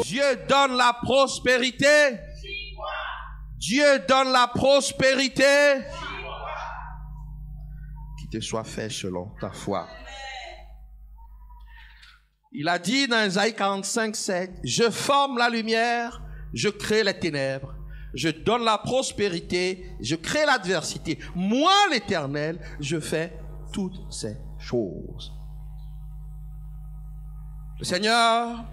Dieu donne la prospérité. Dieu donne la prospérité. Qu'il te soit fait selon ta foi. Il a dit dans Isaïe 45, 7, je forme la lumière, je crée les ténèbres. Je donne la prospérité, je crée l'adversité. Moi, l'Éternel, je fais toutes ces choses. Le Seigneur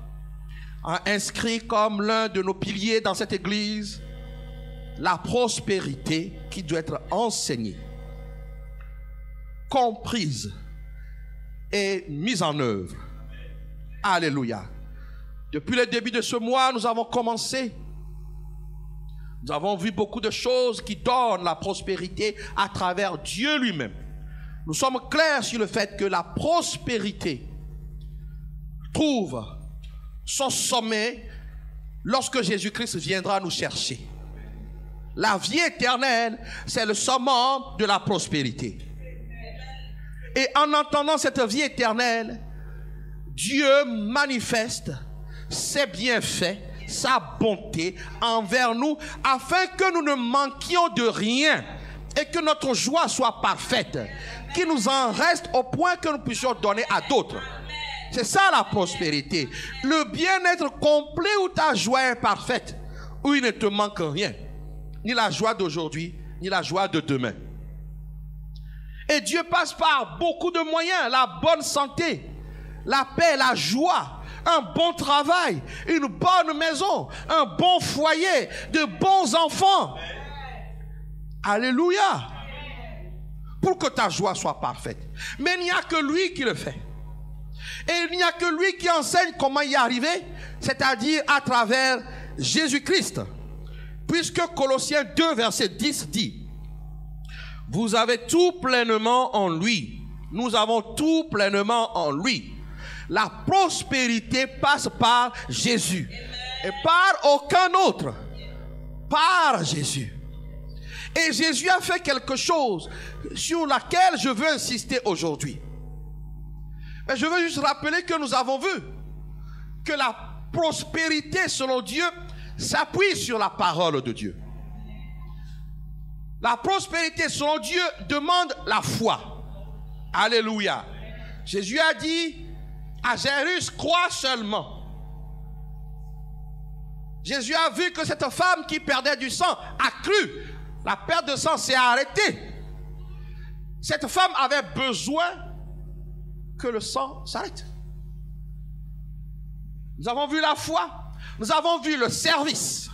a inscrit comme l'un de nos piliers dans cette église la prospérité qui doit être enseignée, comprise et mise en œuvre. Alléluia. Depuis le début de ce mois, nous avons commencé. Nous avons vu beaucoup de choses qui donnent la prospérité à travers Dieu lui-même. Nous sommes clairs sur le fait que la prospérité trouve son sommet lorsque Jésus-Christ viendra nous chercher. La vie éternelle, c'est le summum de la prospérité. Et en entendant cette vie éternelle, Dieu manifeste ses bienfaits, sa bonté envers nous, afin que nous ne manquions de rien et que notre joie soit parfaite, qu'il nous en reste au point que nous puissions donner à d'autres. C'est ça la prospérité. Le bien-être complet où ta joie est parfaite, où il ne te manque rien. Ni la joie d'aujourd'hui, ni la joie de demain. Et Dieu passe par beaucoup de moyens. La bonne santé, la paix, la joie, un bon travail, une bonne maison, un bon foyer, de bons enfants. Alléluia. Pour que ta joie soit parfaite. Mais il n'y a que lui qui le fait. Et il n'y a que lui qui enseigne comment y arriver, c'est-à-dire à travers Jésus-Christ. Puisque Colossiens 2, verset 10 dit, vous avez tout pleinement en lui. Nous avons tout pleinement en lui. La prospérité passe par Jésus. Et par aucun autre. Par Jésus. Et Jésus a fait quelque chose sur laquelle je veux insister aujourd'hui. Mais je veux juste rappeler que nous avons vu que la prospérité selon Dieu s'appuie sur la parole de Dieu. La prospérité selon Dieu demande la foi. Alléluia. Jésus a dit à Jairus, crois seulement. Jésus a vu que cette femme qui perdait du sang a cru. La perte de sang s'est arrêtée. Cette femme avait besoin que le sang s'arrête. Nous avons vu la foi. Nous avons vu le service.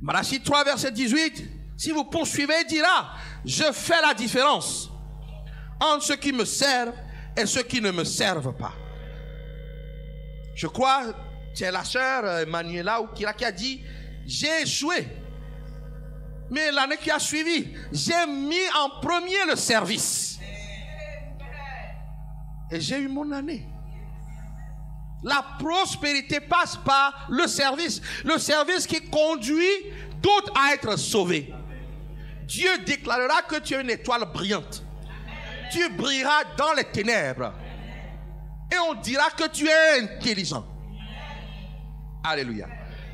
Malachie 3, verset 18. Si vous poursuivez, il dira, je fais la différence entre ceux qui me servent et ceux qui ne me servent pas. Je crois, c'est la sœur Manuela ou Kira qui a dit, j'ai échoué. Mais l'année qui a suivi, j'ai mis en premier le service. Et j'ai eu mon année. La prospérité passe par le service. Le service qui conduit d'autres à être sauvés. Dieu déclarera que tu es une étoile brillante. Tu brilleras dans les ténèbres. Et on dira que tu es intelligent. Alléluia.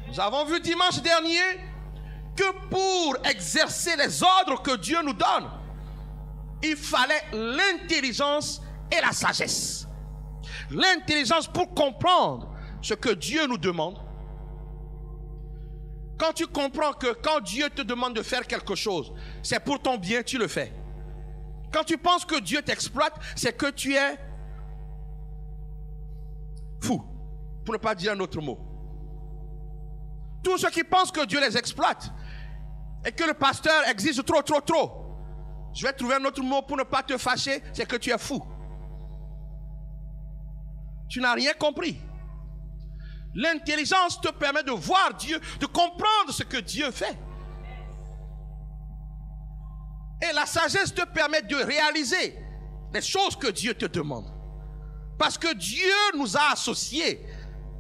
Nous avons vu dimanche dernier que pour exercer les ordres que Dieu nous donne, il fallait l'intelligence et la sagesse. L'intelligence pour comprendre ce que Dieu nous demande. Quand tu comprends que quand Dieu te demande de faire quelque chose, c'est pour ton bien, tu le fais. Quand tu penses que Dieu t'exploite, c'est que tu es fou, pour ne pas dire un autre mot. Tous ceux qui pensent que Dieu les exploite et que le pasteur exige trop, je vais trouver un autre mot pour ne pas te fâcher, c'est que tu es fou. Tu n'as rien compris. L'intelligence te permet de voir Dieu, de comprendre ce que Dieu fait. Et la sagesse te permet de réaliser les choses que Dieu te demande. Parce que Dieu nous a associés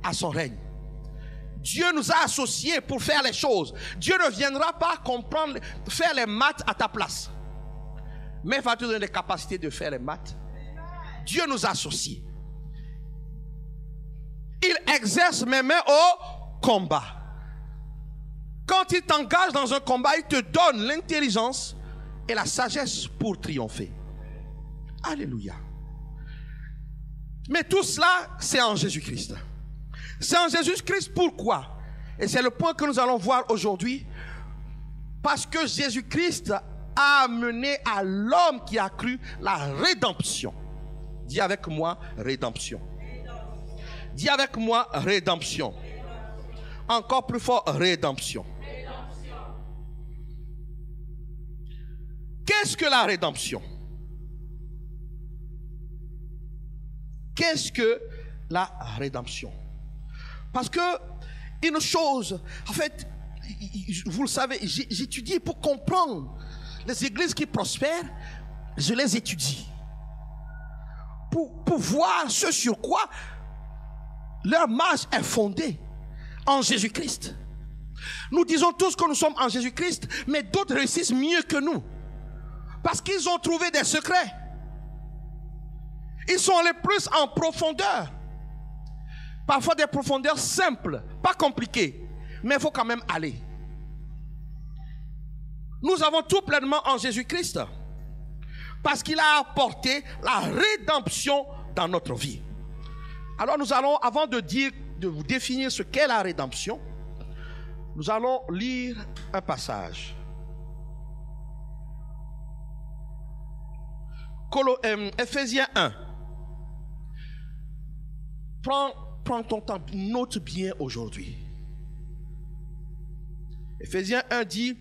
à son règne. Dieu nous a associés pour faire les choses. Dieu ne viendra pas comprendre, faire les maths à ta place. Mais il va te donner les capacités de faire les maths. Dieu nous associe. Il exerce mes mains au combat. Quand il t'engage dans un combat, il te donne l'intelligence et la sagesse pour triompher. Alléluia. Mais tout cela, c'est en Jésus-Christ. C'est en Jésus-Christ, pourquoi? Et c'est le point que nous allons voir aujourd'hui. Parce que Jésus-Christ a amené à l'homme qui a cru la rédemption. Dis avec moi, rédemption. Dis avec moi, rédemption. Encore plus fort, rédemption. Qu'est-ce que la rédemption? Qu'est-ce que la rédemption? Parce que une chose, en fait, vous le savez, j'étudie pour comprendre les églises qui prospèrent, je les étudie. Pour voir ce sur quoi leur marche est fondée en Jésus-Christ. Nous disons tous que nous sommes en Jésus-Christ, mais d'autres réussissent mieux que nous. Parce qu'ils ont trouvé des secrets. Ils sont allés plus en profondeur. Parfois des profondeurs simples, pas compliquées, mais il faut quand même aller. Nous avons tout pleinement en Jésus-Christ. Parce qu'il a apporté la rédemption dans notre vie. Alors nous allons, avant de vous définir ce qu'est la rédemption, nous allons lire un passage. Ephésiens 1. Prends ton temps, note bien aujourd'hui. Ephésiens 1 dit: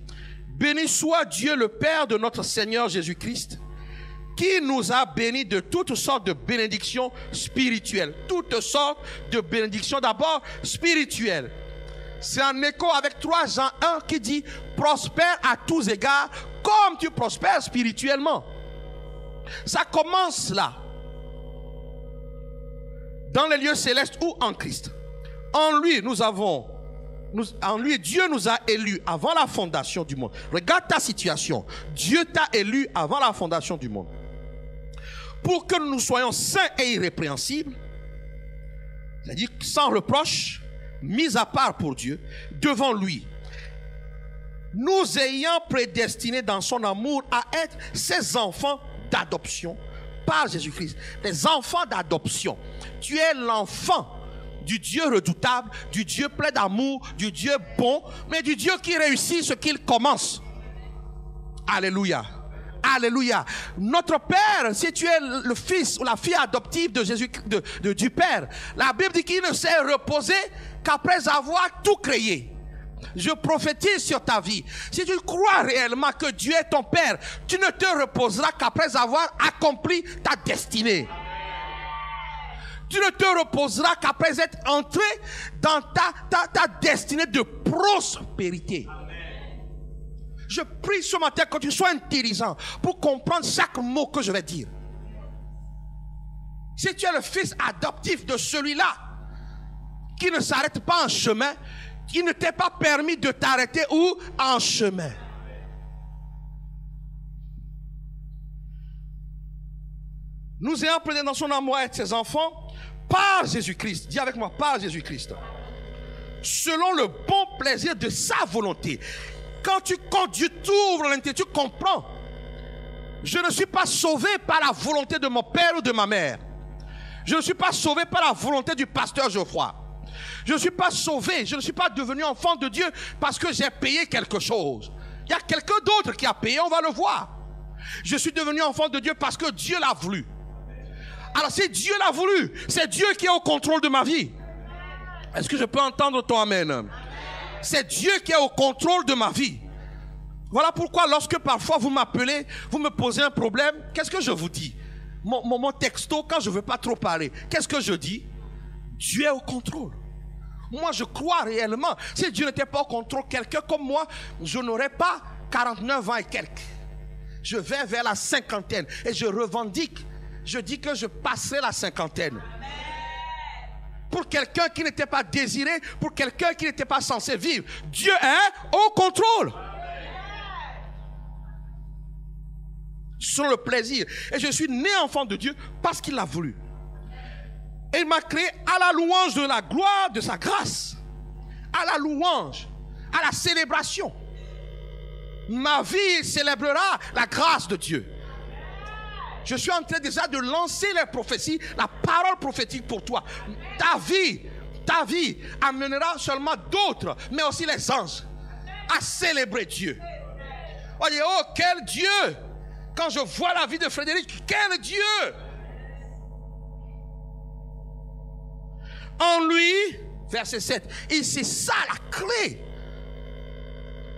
béni soit Dieu le Père de notre Seigneur Jésus-Christ, qui nous a bénis de toutes sortes de bénédictions spirituelles. Toutes sortes de bénédictions, d'abord spirituelles. C'est en écho avec 3 Jean 1 qui dit: prospère à tous égards comme tu prospères spirituellement. Ça commence là. Dans les lieux célestes ou en Christ. En lui, Dieu nous a élus avant la fondation du monde. Regarde ta situation. Dieu t'a élu avant la fondation du monde. Pour que nous soyons saints et irrépréhensibles, c'est-à-dire sans reproche, mis à part pour Dieu, devant lui, nous ayant prédestinés dans son amour à être ses enfants d'adoption par Jésus-Christ. Les enfants d'adoption. Tu es l'enfant du Dieu redoutable, du Dieu plein d'amour, du Dieu bon, mais du Dieu qui réussit ce qu'il commence. Alléluia. Alléluia. Notre Père, si tu es le fils ou la fille adoptive de Jésus, du Père, la Bible dit qu'il ne s'est reposé qu'après avoir tout créé. Je prophétise sur ta vie. Si tu crois réellement que Dieu est ton Père, tu ne te reposeras qu'après avoir accompli ta destinée. Tu ne te reposeras qu'après être entré dans ta destinée de prospérité. Je prie ce matin que tu sois intelligent pour comprendre chaque mot que je vais dire. Si tu es le fils adoptif de celui-là qui ne s'arrête pas en chemin, qui ne t'est pas permis de t'arrêter ou en chemin. Nous ayons pris dans son amour à être ses enfants par Jésus-Christ. Dis avec moi, par Jésus-Christ. Selon le bon plaisir de sa volonté. Quand Dieu t'ouvre l'intérieur, tu comprends. Je ne suis pas sauvé par la volonté de mon père ou de ma mère. Je ne suis pas sauvé par la volonté du pasteur Geoffroy. Je ne suis pas sauvé, je ne suis pas devenu enfant de Dieu parce que j'ai payé quelque chose. Il y a quelqu'un d'autre qui a payé, on va le voir. Je suis devenu enfant de Dieu parce que Dieu l'a voulu. Alors si Dieu l'a voulu, c'est Dieu qui est au contrôle de ma vie. Est-ce que je peux entendre ton amen? C'est Dieu qui est au contrôle de ma vie. Voilà pourquoi lorsque parfois vous m'appelez, vous me posez un problème, qu'est-ce que je vous dis? Mon texto, quand je ne veux pas trop parler, qu'est-ce que je dis? Dieu est au contrôle. Moi je crois réellement, si Dieu n'était pas au contrôle, quelqu'un comme moi, je n'aurais pas 49 ans et quelques. Je vais vers la cinquantaine et je revendique, je dis que je passerai la cinquantaine. Pour quelqu'un qui n'était pas désiré, pour quelqu'un qui n'était pas censé vivre, Dieu est au contrôle. Sur le plaisir. Et je suis né enfant de Dieu parce qu'il l'a voulu. Et il m'a créé à la louange de la gloire de sa grâce. À la louange, à la célébration. Ma vie célébrera la grâce de Dieu. Je suis en train déjà de lancer les prophéties, la parole prophétique pour toi. Ta vie amènera seulement d'autres, mais aussi les anges, à célébrer Dieu. Voyez, oh quel Dieu! Quand je vois la vie de Frédéric, quel Dieu! En lui, verset 7, et c'est ça la clé.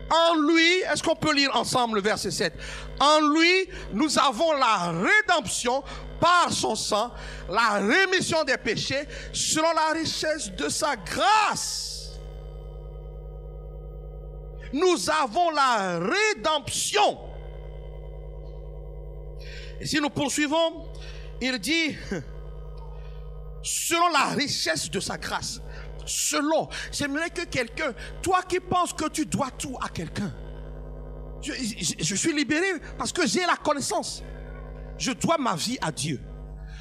En lui, est-ce qu'on peut lire ensemble le verset 7? En lui, nous avons la rédemption par son sang, la rémission des péchés, selon la richesse de sa grâce. Nous avons la rédemption. Et si nous poursuivons, il dit, selon la richesse de sa grâce. Selon, j'aimerais que quelqu'un, toi qui penses que tu dois tout à quelqu'un, je suis libéré parce que j'ai la connaissance. Je dois ma vie à Dieu.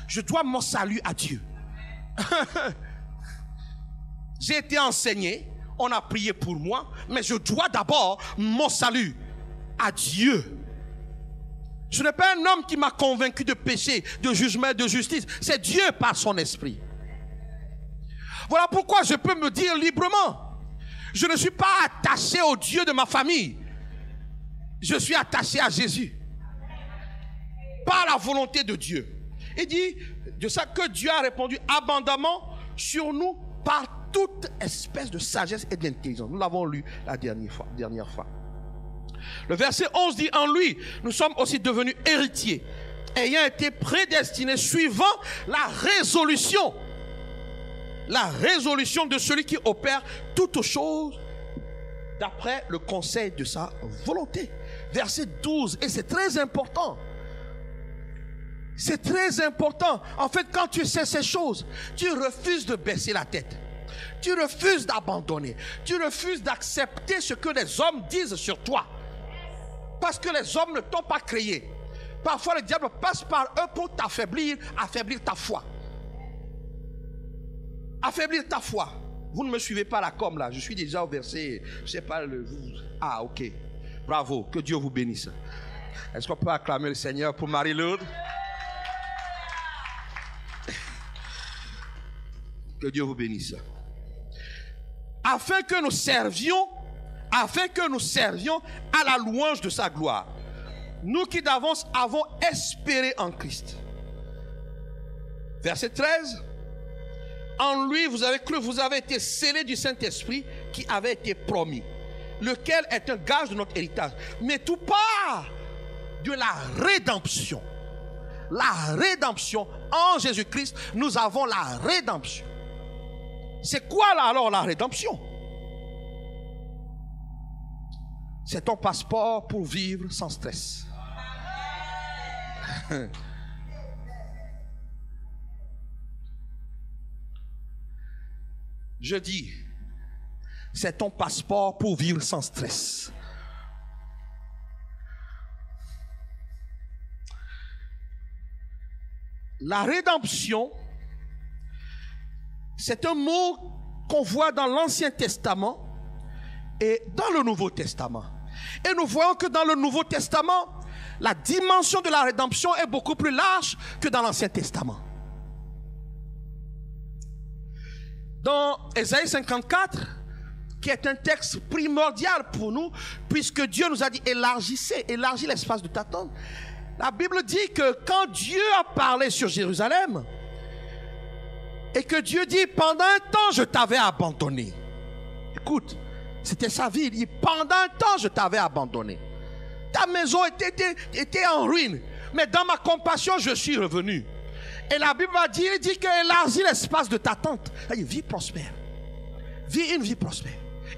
Je dois mon salut à Dieu. J'ai été enseigné, on a prié pour moi, mais je dois d'abord mon salut à Dieu. Ce n'est pas un homme qui m'a convaincu de péché, de jugement, de justice. C'est Dieu par son esprit. Voilà pourquoi je peux me dire librement, je ne suis pas attaché au Dieu de ma famille. Je suis attaché à Jésus. Par la volonté de Dieu. Il dit de ça que Dieu a répondu abondamment sur nous par toute espèce de sagesse et d'intelligence. Nous l'avons lu la dernière fois. Le verset 11 dit, en lui, nous sommes aussi devenus héritiers, ayant été prédestinés suivant la résolution de celui qui opère toutes choses d'après le conseil de sa volonté. Verset 12, et c'est très important. C'est très important. En fait, quand tu sais ces choses, tu refuses de baisser la tête. Tu refuses d'abandonner. Tu refuses d'accepter ce que les hommes disent sur toi. Parce que les hommes ne t'ont pas créé. Parfois, le diable passe par eux pour t'affaiblir, affaiblir ta foi. Affaiblir ta foi. Vous ne me suivez pas la com là. Je suis déjà au verset, je ne sais pas le... Ah, ok. Bravo. Que Dieu vous bénisse. Est-ce qu'on peut acclamer le Seigneur pour Marie-Lourdes? Que Dieu vous bénisse. Afin que nous servions à la louange de sa gloire. Nous qui d'avance avons espéré en Christ. Verset 13. En lui, vous avez cru, vous avez été scellés du Saint-Esprit qui avait été promis, lequel est un gage de notre héritage. Mais tout part de la rédemption. La rédemption en Jésus-Christ, nous avons la rédemption. C'est quoi là alors la rédemption? C'est ton passeport pour vivre sans stress. Je dis, c'est ton passeport pour vivre sans stress. La rédemption, c'est un mot qu'on voit dans l'Ancien Testament et dans le Nouveau Testament. Et nous voyons que dans le Nouveau Testament, la dimension de la rédemption est beaucoup plus large que dans l'Ancien Testament. Dans Ésaïe 54, qui est un texte primordial pour nous, puisque Dieu nous a dit élargis l'espace de ta tente. La Bible dit que quand Dieu a parlé sur Jérusalem, et que Dieu dit pendant un temps je t'avais abandonné. Écoute, c'était sa vie. Il dit pendant un temps je t'avais abandonné. Ta maison était en ruine, mais dans ma compassion je suis revenu. Et la Bible va dire, il dit que élargis l'espace de ta tente. Il dit, vie prospère. Vis une vie prospère.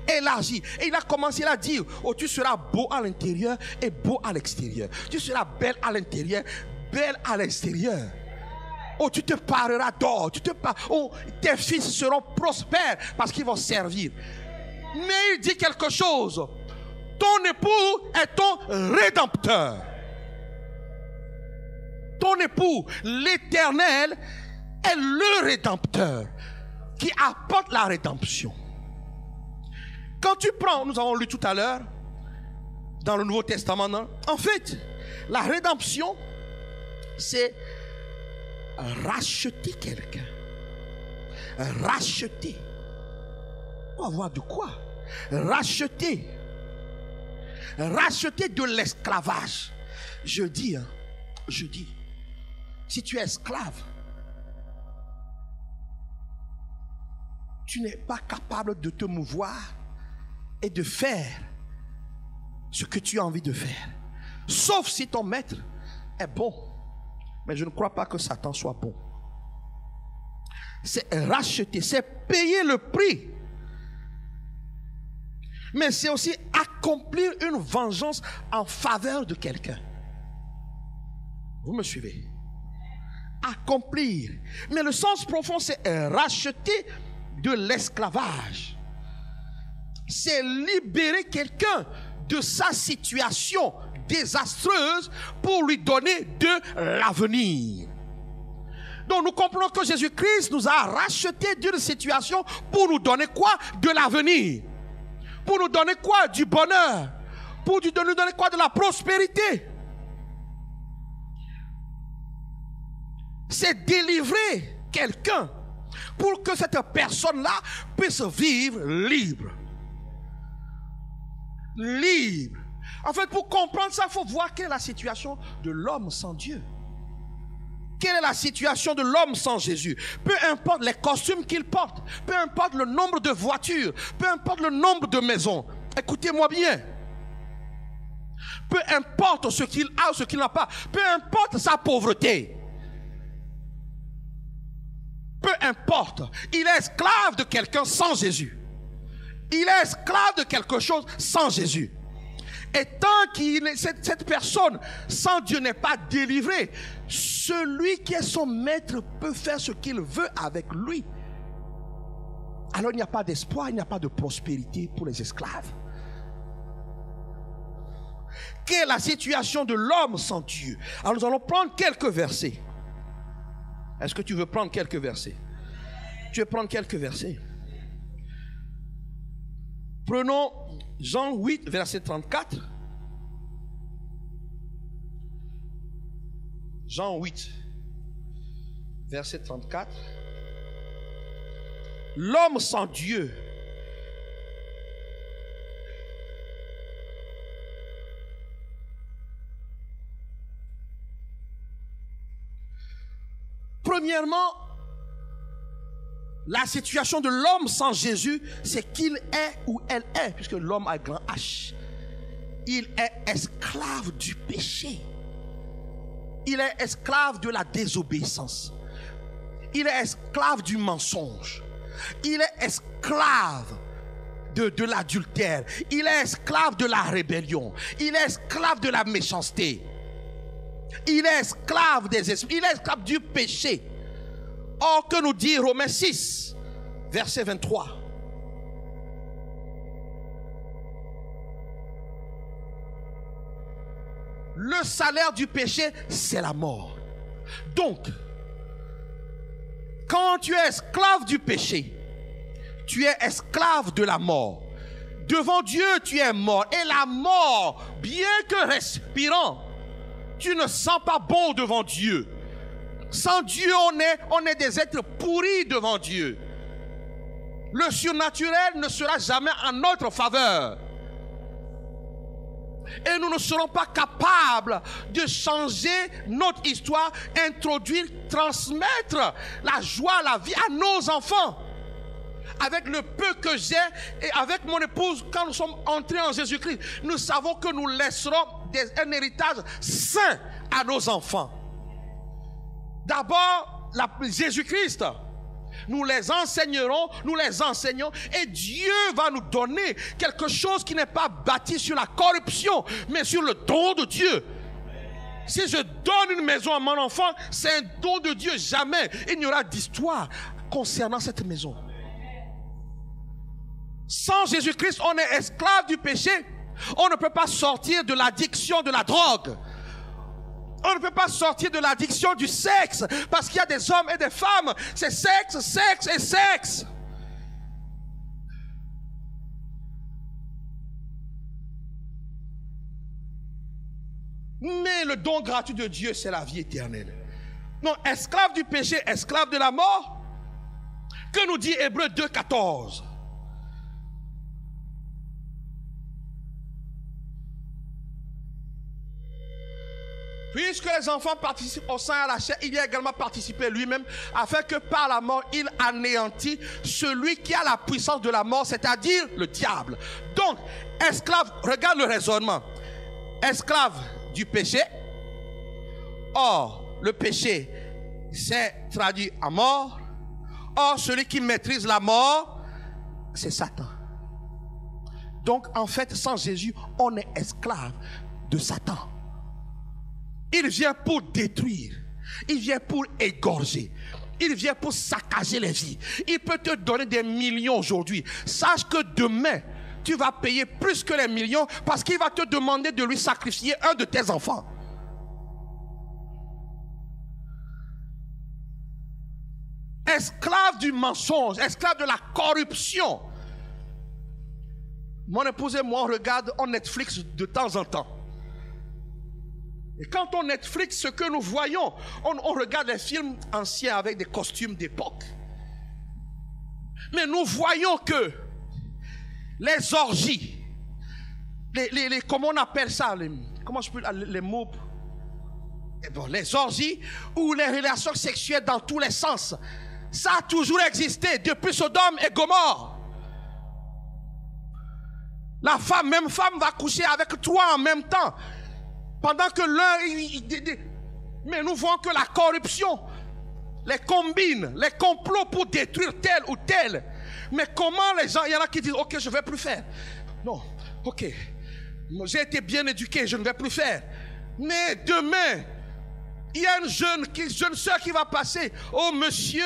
Élargis. Et il a commencé à dire, oh, tu seras beau à l'intérieur et beau à l'extérieur. Tu seras belle à l'intérieur, belle à l'extérieur. Oh, tu te pareras d'or. Oh, tes fils seront prospères parce qu'ils vont servir. Mais il dit quelque chose. Ton époux est ton rédempteur. Ton époux, l'Éternel, est le Rédempteur qui apporte la rédemption. Quand tu prends, nous avons lu tout à l'heure, dans le Nouveau Testament, non? En fait, la rédemption, c'est racheter quelqu'un. Racheter. On va voir de quoi? Racheter. Racheter de l'esclavage. Je dis, si tu es esclave, tu n'es pas capable de te mouvoir et de faire ce que tu as envie de faire. Sauf si ton maître est bon. Mais je ne crois pas que Satan soit bon. C'est racheter, c'est payer le prix. Mais c'est aussi accomplir une vengeance en faveur de quelqu'un. Vous me suivez? Accomplir. Mais le sens profond, c'est racheter de l'esclavage. C'est libérer quelqu'un de sa situation désastreuse pour lui donner de l'avenir. Donc nous comprenons que Jésus-Christ nous a rachetés d'une situation pour nous donner quoi? De l'avenir. Pour nous donner quoi? Du bonheur. Pour nous donner quoi? De la prospérité. C'est délivrer quelqu'un pour que cette personne-là puisse vivre libre. Libre. En fait, pour comprendre ça, il faut voir quelle est la situation de l'homme sans Dieu. Quelle est la situation de l'homme sans Jésus? Peu importe les costumes qu'il porte, peu importe le nombre de voitures, peu importe le nombre de maisons. Écoutez-moi bien. Peu importe ce qu'il a ou ce qu'il n'a pas, peu importe sa pauvreté. Peu importe, il est esclave de quelqu'un sans Jésus. Il est esclave de quelque chose sans Jésus. Et tant que cette personne sans Dieu n'est pas délivrée, celui qui est son maître peut faire ce qu'il veut avec lui. Alors il n'y a pas d'espoir, il n'y a pas de prospérité pour les esclaves. Quelle est la situation de l'homme sans Dieu? Alors nous allons prendre quelques versets. Est-ce que tu veux prendre quelques versets? Tu veux prendre quelques versets? Prenons Jean 8, verset 34. Jean 8, verset 34. L'homme sans Dieu premièrement, la situation de l'homme sans Jésus, c'est qu'il est ou elle est, puisque l'homme a un grand H. Il est esclave du péché. Il est esclave de la désobéissance. Il est esclave du mensonge. Il est esclave de l'adultère. Il est esclave de la rébellion. Il est esclave de la méchanceté. Il est esclave des esprits. Il est esclave du péché. Or, que nous dit Romains 6, verset 23. Le salaire du péché, c'est la mort. Donc, quand tu es esclave du péché, tu es esclave de la mort. Devant Dieu, tu es mort. Et la mort, bien que respirant, tu ne sens pas bon devant Dieu. Sans Dieu, on est des êtres pourris devant Dieu. Le surnaturel ne sera jamais en notre faveur. Et nous ne serons pas capables de changer notre histoire, introduire, transmettre la joie, la vie à nos enfants. Avec le peu que j'ai et avec mon épouse, quand nous sommes entrés en Jésus-Christ, nous savons que nous laisserons un héritage sain à nos enfants. D'abord, Jésus-Christ. Nous les enseignerons, nous les enseignons et Dieu va nous donner quelque chose qui n'est pas bâti sur la corruption, mais sur le don de Dieu. Si je donne une maison à mon enfant, c'est un don de Dieu. Jamais il n'y aura d'histoire concernant cette maison. Sans Jésus-Christ, on est esclave du péché. On ne peut pas sortir de l'addiction de la drogue. On ne peut pas sortir de l'addiction du sexe parce qu'il y a des hommes et des femmes. C'est sexe, sexe et sexe. Mais le don gratuit de Dieu, c'est la vie éternelle. Non, esclave du péché, esclave de la mort. Que nous dit Hébreux 2,14? Puisque les enfants participent au sang et à la chair, il y a également participé lui-même, afin que par la mort, il anéantit celui qui a la puissance de la mort, c'est-à-dire le diable. Donc, esclave, regarde le raisonnement. Esclave du péché. Or, le péché, c'est traduit à mort. Or, celui qui maîtrise la mort, c'est Satan. Donc, en fait, sans Jésus, on est esclave de Satan. Il vient pour détruire. Il vient pour égorger. Il vient pour saccager les vies. Il peut te donner des millions aujourd'hui. Sache que demain, tu vas payer plus que les millions parce qu'il va te demander de lui sacrifier un de tes enfants. Esclave du mensonge, esclave de la corruption. Mon épouse et moi, on regarde en Netflix de temps en temps. Et quand on Netflix, ce que nous voyons, on regarde les films anciens avec des costumes d'époque. Mais nous voyons que les orgies, comment on appelle ça, comment je peux les mots, les orgies ou les relations sexuelles dans tous les sens, ça a toujours existé depuis Sodome et Gomorrhe. La femme, même femme, va coucher avec toi en même temps. Pendant que l'un... Mais nous voyons que la corruption, les combine, les complots pour détruire tel ou tel. Mais comment les gens... Il y en a qui disent, ok, je ne vais plus faire. Non, ok, j'ai été bien éduqué, je ne vais plus faire. Mais demain, il y a une jeune soeur qui va passer. Oh monsieur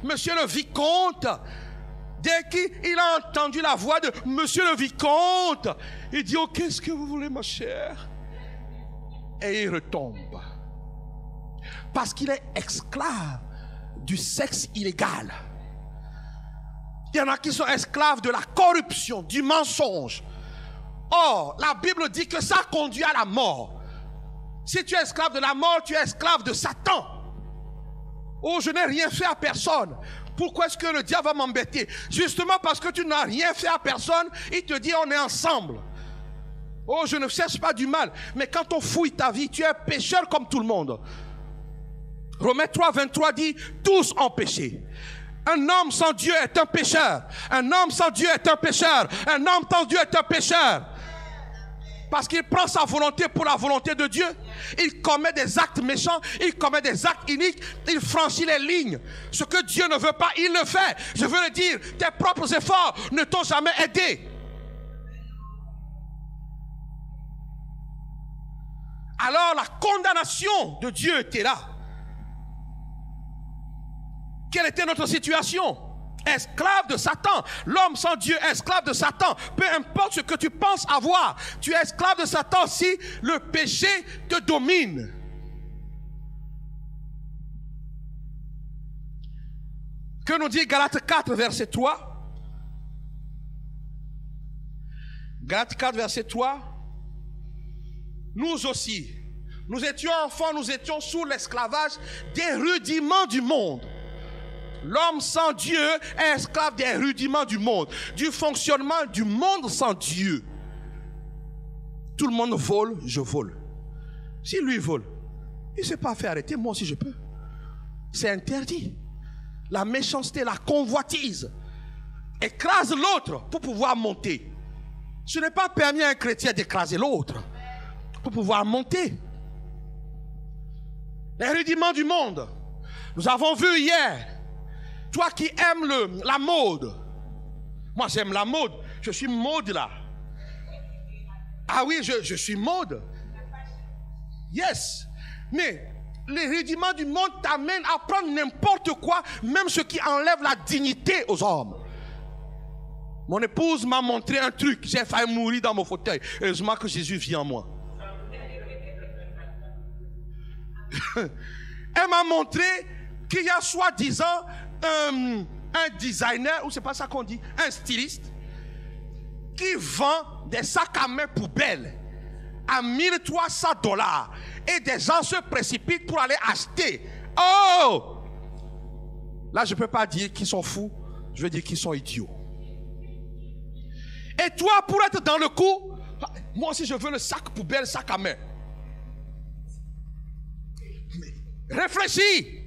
le vicomte. Dès qu'il a entendu la voix de monsieur le vicomte, il dit, oh, qu'est-ce que vous voulez ma chère? Et il retombe. Parce qu'il est esclave du sexe illégal. Il y en a qui sont esclaves de la corruption, du mensonge. Or, la Bible dit que ça conduit à la mort. Si tu es esclave de la mort, tu es esclave de Satan. Oh, je n'ai rien fait à personne. Pourquoi est-ce que le diable va m'embêter? Justement parce que tu n'as rien fait à personne, il te dit on est ensemble. Oh, je ne cherche pas du mal. Mais quand on fouille ta vie, tu es pécheur comme tout le monde. Romains 3, 23 dit, tous ont péché. Un homme sans Dieu est un pécheur. Un homme sans Dieu est un pécheur. Un homme sans Dieu est un pécheur. Parce qu'il prend sa volonté pour la volonté de Dieu. Il commet des actes méchants, il commet des actes iniques, il franchit les lignes. Ce que Dieu ne veut pas, il le fait. Je veux le dire, tes propres efforts ne t'ont jamais aidé. Alors la condamnation de Dieu était là. Quelle était notre situation? Esclave de Satan. L'homme sans Dieu est esclave de Satan. Peu importe ce que tu penses avoir, tu es esclave de Satan si le péché te domine. Que nous dit Galates 4 verset 3? Galates 4 verset 3. Nous aussi, nous étions enfants, nous étions sous l'esclavage des rudiments du monde. L'homme sans Dieu est esclave des rudiments du monde, du fonctionnement du monde sans Dieu. Tout le monde vole, je vole. Si lui vole, il ne s'est pas fait arrêter, moi aussi je peux. C'est interdit. La méchanceté, la convoitise écrase l'autre pour pouvoir monter. Ce n'est pas permis à un chrétien d'écraser l'autre pour pouvoir monter. Les rudiments du monde. Nous avons vu hier. Toi qui aimes la mode. Moi j'aime la mode. Je suis mode là. Ah oui, je suis mode. Yes. Mais les rudiments du monde t'amènent à prendre n'importe quoi, même ce qui enlève la dignité aux hommes. Mon épouse m'a montré un truc. J'ai failli mourir dans mon fauteuil. Heureusement que Jésus vit en moi. Elle m'a montré qu'il y a soi-disant un designer, ou c'est pas ça qu'on dit, un styliste, qui vend des sacs à main poubelles à $1,300 et des gens se précipitent pour aller acheter. Oh! Là, je ne peux pas dire qu'ils sont fous, je veux dire qu'ils sont idiots. Et toi, pour être dans le coup, moi aussi je veux le sac poubelle, sac à main. Mais réfléchis.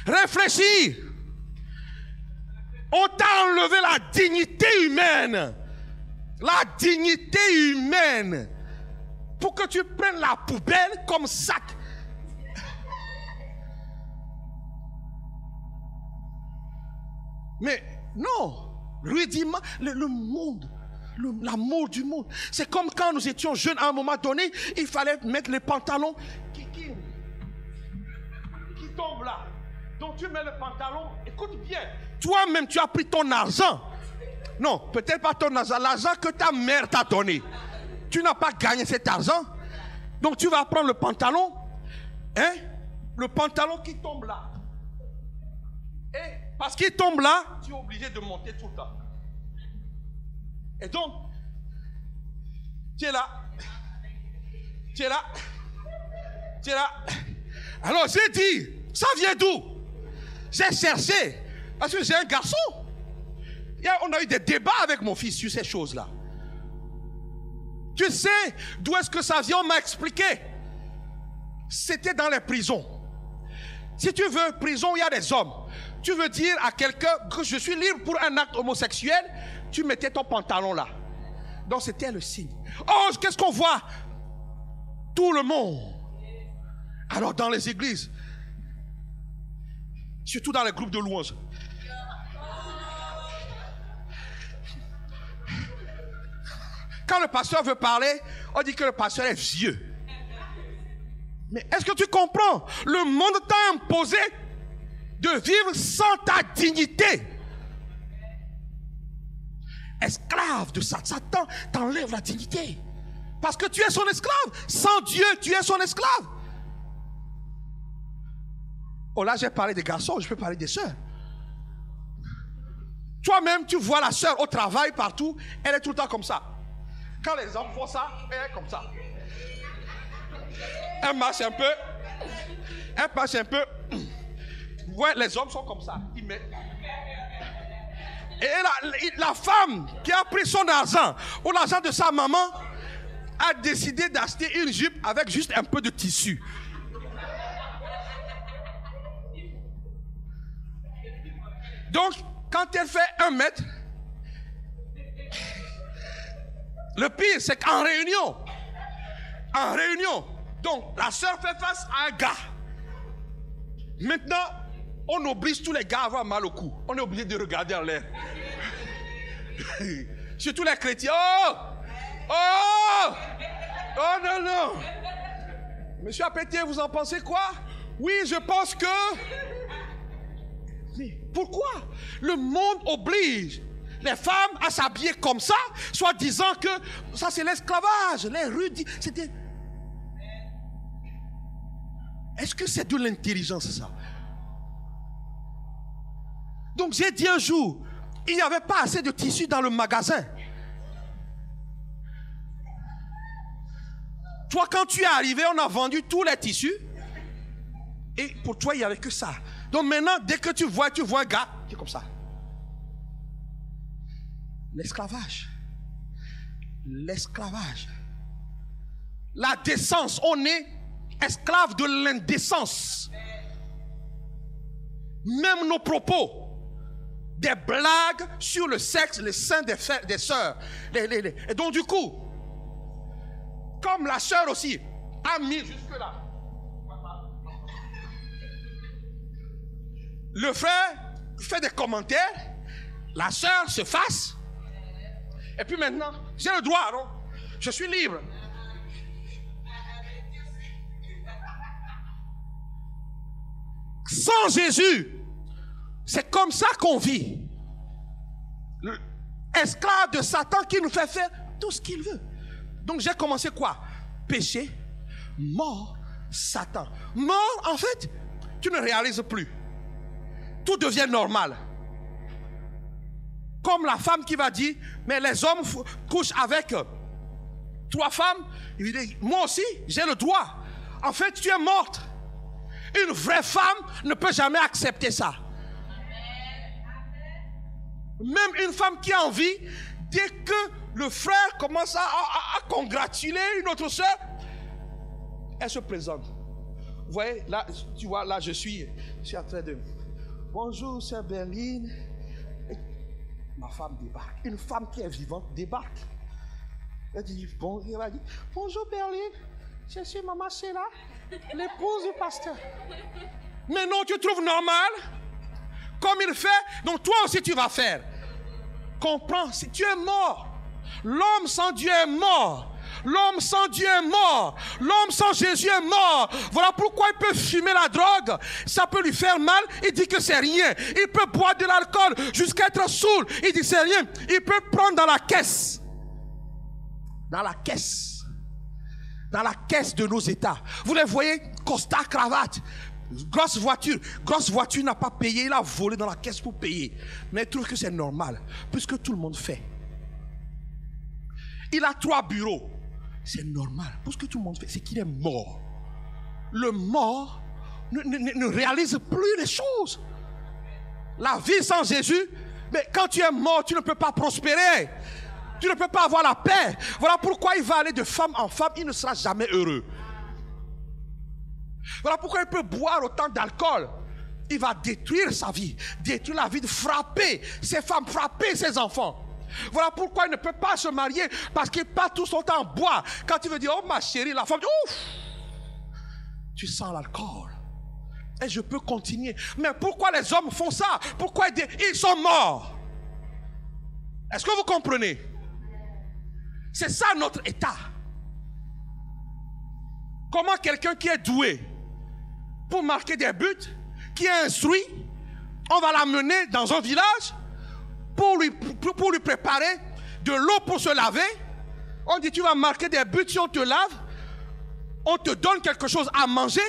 Réfléchis. On t'a enlevé la dignité humaine. La dignité humaine. Pour que tu prennes la poubelle comme sac. Mais non. Rudiment, le monde. L'amour du monde. C'est comme quand nous étions jeunes, à un moment donné, il fallait mettre les pantalons qui tombent là. Donc tu mets le pantalon, écoute bien. Toi-même, tu as pris ton argent. Non, peut-être pas ton argent, l'argent que ta mère t'a donné. Tu n'as pas gagné cet argent. Donc tu vas prendre le pantalon, hein, le pantalon qui tombe là. Et parce qu'il tombe là, tu es obligé de monter tout le temps. Et donc, tu es là. Tu es là. Tu es là. Alors j'ai dit, ça vient d'où? J'ai cherché. Parce que j'ai un garçon. On a eu des débats avec mon fils sur ces choses-là. Tu sais d'où est-ce que ça vient? On m'a expliqué. C'était dans les prisons. Si tu veux, prison, il y a des hommes. Tu veux dire à quelqu'un que je suis libre pour un acte homosexuel, tu mettais ton pantalon là. Donc c'était le signe. Oh, qu'est-ce qu'on voit? Tout le monde. Alors dans les églises, surtout dans les groupes de louanges, quand le pasteur veut parler, on dit que le pasteur est vieux. Mais est-ce que tu comprends? Le monde t'a imposé de vivre sans ta dignité. Esclave de Satan. Satan t'enlève la dignité. Parce que tu es son esclave. Sans Dieu, tu es son esclave. Oh là, j'ai parlé des garçons, je peux parler des sœurs. Toi-même, tu vois la sœur au travail, partout, elle est tout le temps comme ça. Quand les hommes font ça, elle est comme ça. Elle marche un peu. Elle marche un peu. Ouais, les hommes sont comme ça. Ils mettent. Et la femme qui a pris son argent ou l'argent de sa maman a décidé d'acheter une jupe avec juste un peu de tissu. Donc, quand elle fait 1 mètre, le pire, c'est qu'en réunion, donc la soeur fait face à un gars. Maintenant, on oblige tous les gars à avoir mal au cou. On est obligé de regarder en l'air. Surtout les chrétiens. Oh! Oh! Oh non, non! Monsieur Apétier, vous en pensez quoi? Oui, je pense que... Mais pourquoi? Le monde oblige les femmes à s'habiller comme ça, soit disant que ça c'est l'esclavage, les rudis. C'était... Est-ce que c'est de l'intelligence ça? Donc j'ai dit un jour, il n'y avait pas assez de tissu dans le magasin. Toi, quand tu es arrivé, on a vendu tous les tissus. Et pour toi, il n'y avait que ça. Donc maintenant, dès que tu vois un gars qui est comme ça. L'esclavage. L'esclavage. La décence. On est esclave de l'indécence. Même nos propos. Des blagues sur le sexe, les seins des sœurs. Et donc du coup, comme la sœur aussi a mis jusque là. Le frère fait des commentaires, la sœur se fasse. Et puis maintenant, j'ai le droit, non? Je suis libre. Sans Jésus, c'est comme ça qu'on vit. Esclave de Satan qui nous fait faire tout ce qu'il veut. Donc j'ai commencé quoi? Péché, mort, Satan. Mort, en fait, tu ne réalises plus. Tout devient normal. Comme la femme qui va dire, mais les hommes couchent avec 3 femmes. Il dit, moi aussi, j'ai le droit. En fait, tu es morte. Une vraie femme ne peut jamais accepter ça. Même une femme qui a envie, dès que le frère commence à congratuler une autre soeur, elle se présente. Vous voyez, là, tu vois, là, je suis en train de... Bonjour, sœur Berline. Ma femme débarque. Une femme qui est vivante débarque. Elle dit, elle va dire, bonjour Berline, je suis maman Sheila, l'épouse du pasteur. Mais non, tu trouves normal? Comme il fait, donc toi aussi tu vas faire. Comprends, si tu es mort. L'homme sans Dieu est mort. L'homme sans Dieu est mort. L'homme sans Jésus est mort. Voilà pourquoi il peut fumer la drogue. Ça peut lui faire mal. Il dit que c'est rien. Il peut boire de l'alcool jusqu'à être saoul. Il dit c'est rien. Il peut prendre dans la caisse. Dans la caisse. Dans la caisse de nos États. Vous les voyez, costard, cravate. Grosse voiture n'a pas payé. Il a volé dans la caisse pour payer. Mais il trouve que c'est normal. Puisque tout le monde fait. Il a 3 bureaux. C'est normal. Parce que tout le monde fait, c'est qu'il est mort. Le mort ne réalise plus les choses. La vie sans Jésus, mais quand tu es mort, tu ne peux pas prospérer. Tu ne peux pas avoir la paix. Voilà pourquoi il va aller de femme en femme. Il ne sera jamais heureux. Voilà pourquoi il peut boire autant d'alcool. Il va détruire sa vie. Détruire la vie, de frapper ses femmes, frapper ses enfants. Voilà pourquoi il ne peut pas se marier, parce qu'il passe tout son temps à boire. Quand il veut dire, oh ma chérie, la femme dit, ouf, tu sens l'alcool. Et je peux continuer. Mais pourquoi les hommes font ça? Pourquoi ils sont morts? Est-ce que vous comprenez? C'est ça notre état. Comment quelqu'un qui est doué pour marquer des buts, qui est instruit, on va l'amener dans un village pour lui préparer de l'eau pour se laver. On dit tu vas marquer des buts si on te lave. On te donne quelque chose à manger.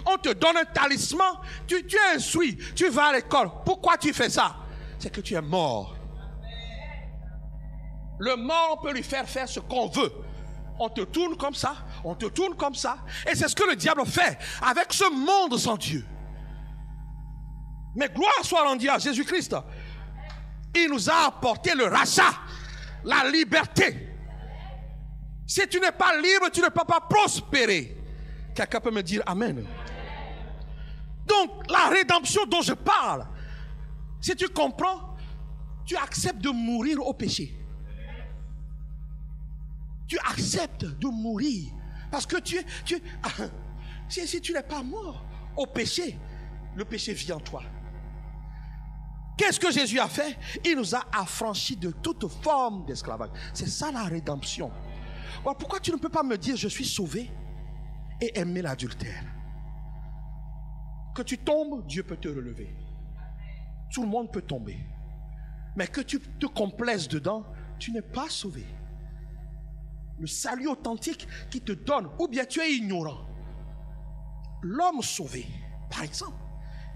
On te donne un talisman. Tu es instruit. Tu vas à l'école. Pourquoi tu fais ça? C'est que tu es mort. Le mort, on peut lui faire ce qu'on veut. On te tourne comme ça. On te tourne comme ça. Et c'est ce que le diable fait avec ce monde sans Dieu. Mais gloire soit rendue à Jésus-Christ. Il nous a apporté le rachat, la liberté. Si tu n'es pas libre, tu ne peux pas prospérer. Quelqu'un peut me dire Amen. Donc, la rédemption dont je parle, si tu comprends, tu acceptes de mourir au péché. Tu acceptes de mourir. Parce que si tu n'es pas mort au péché, le péché vit en toi. Qu'est-ce que Jésus a fait? Il nous a affranchis de toute forme d'esclavage. C'est ça la rédemption. Alors pourquoi tu ne peux pas me dire je suis sauvé et aimer l'adultère? Que tu tombes, Dieu peut te relever. Tout le monde peut tomber. Mais que tu te complaises dedans, tu n'es pas sauvé. Le salut authentique qui te donne, ou bien tu es ignorant. L'homme sauvé, par exemple,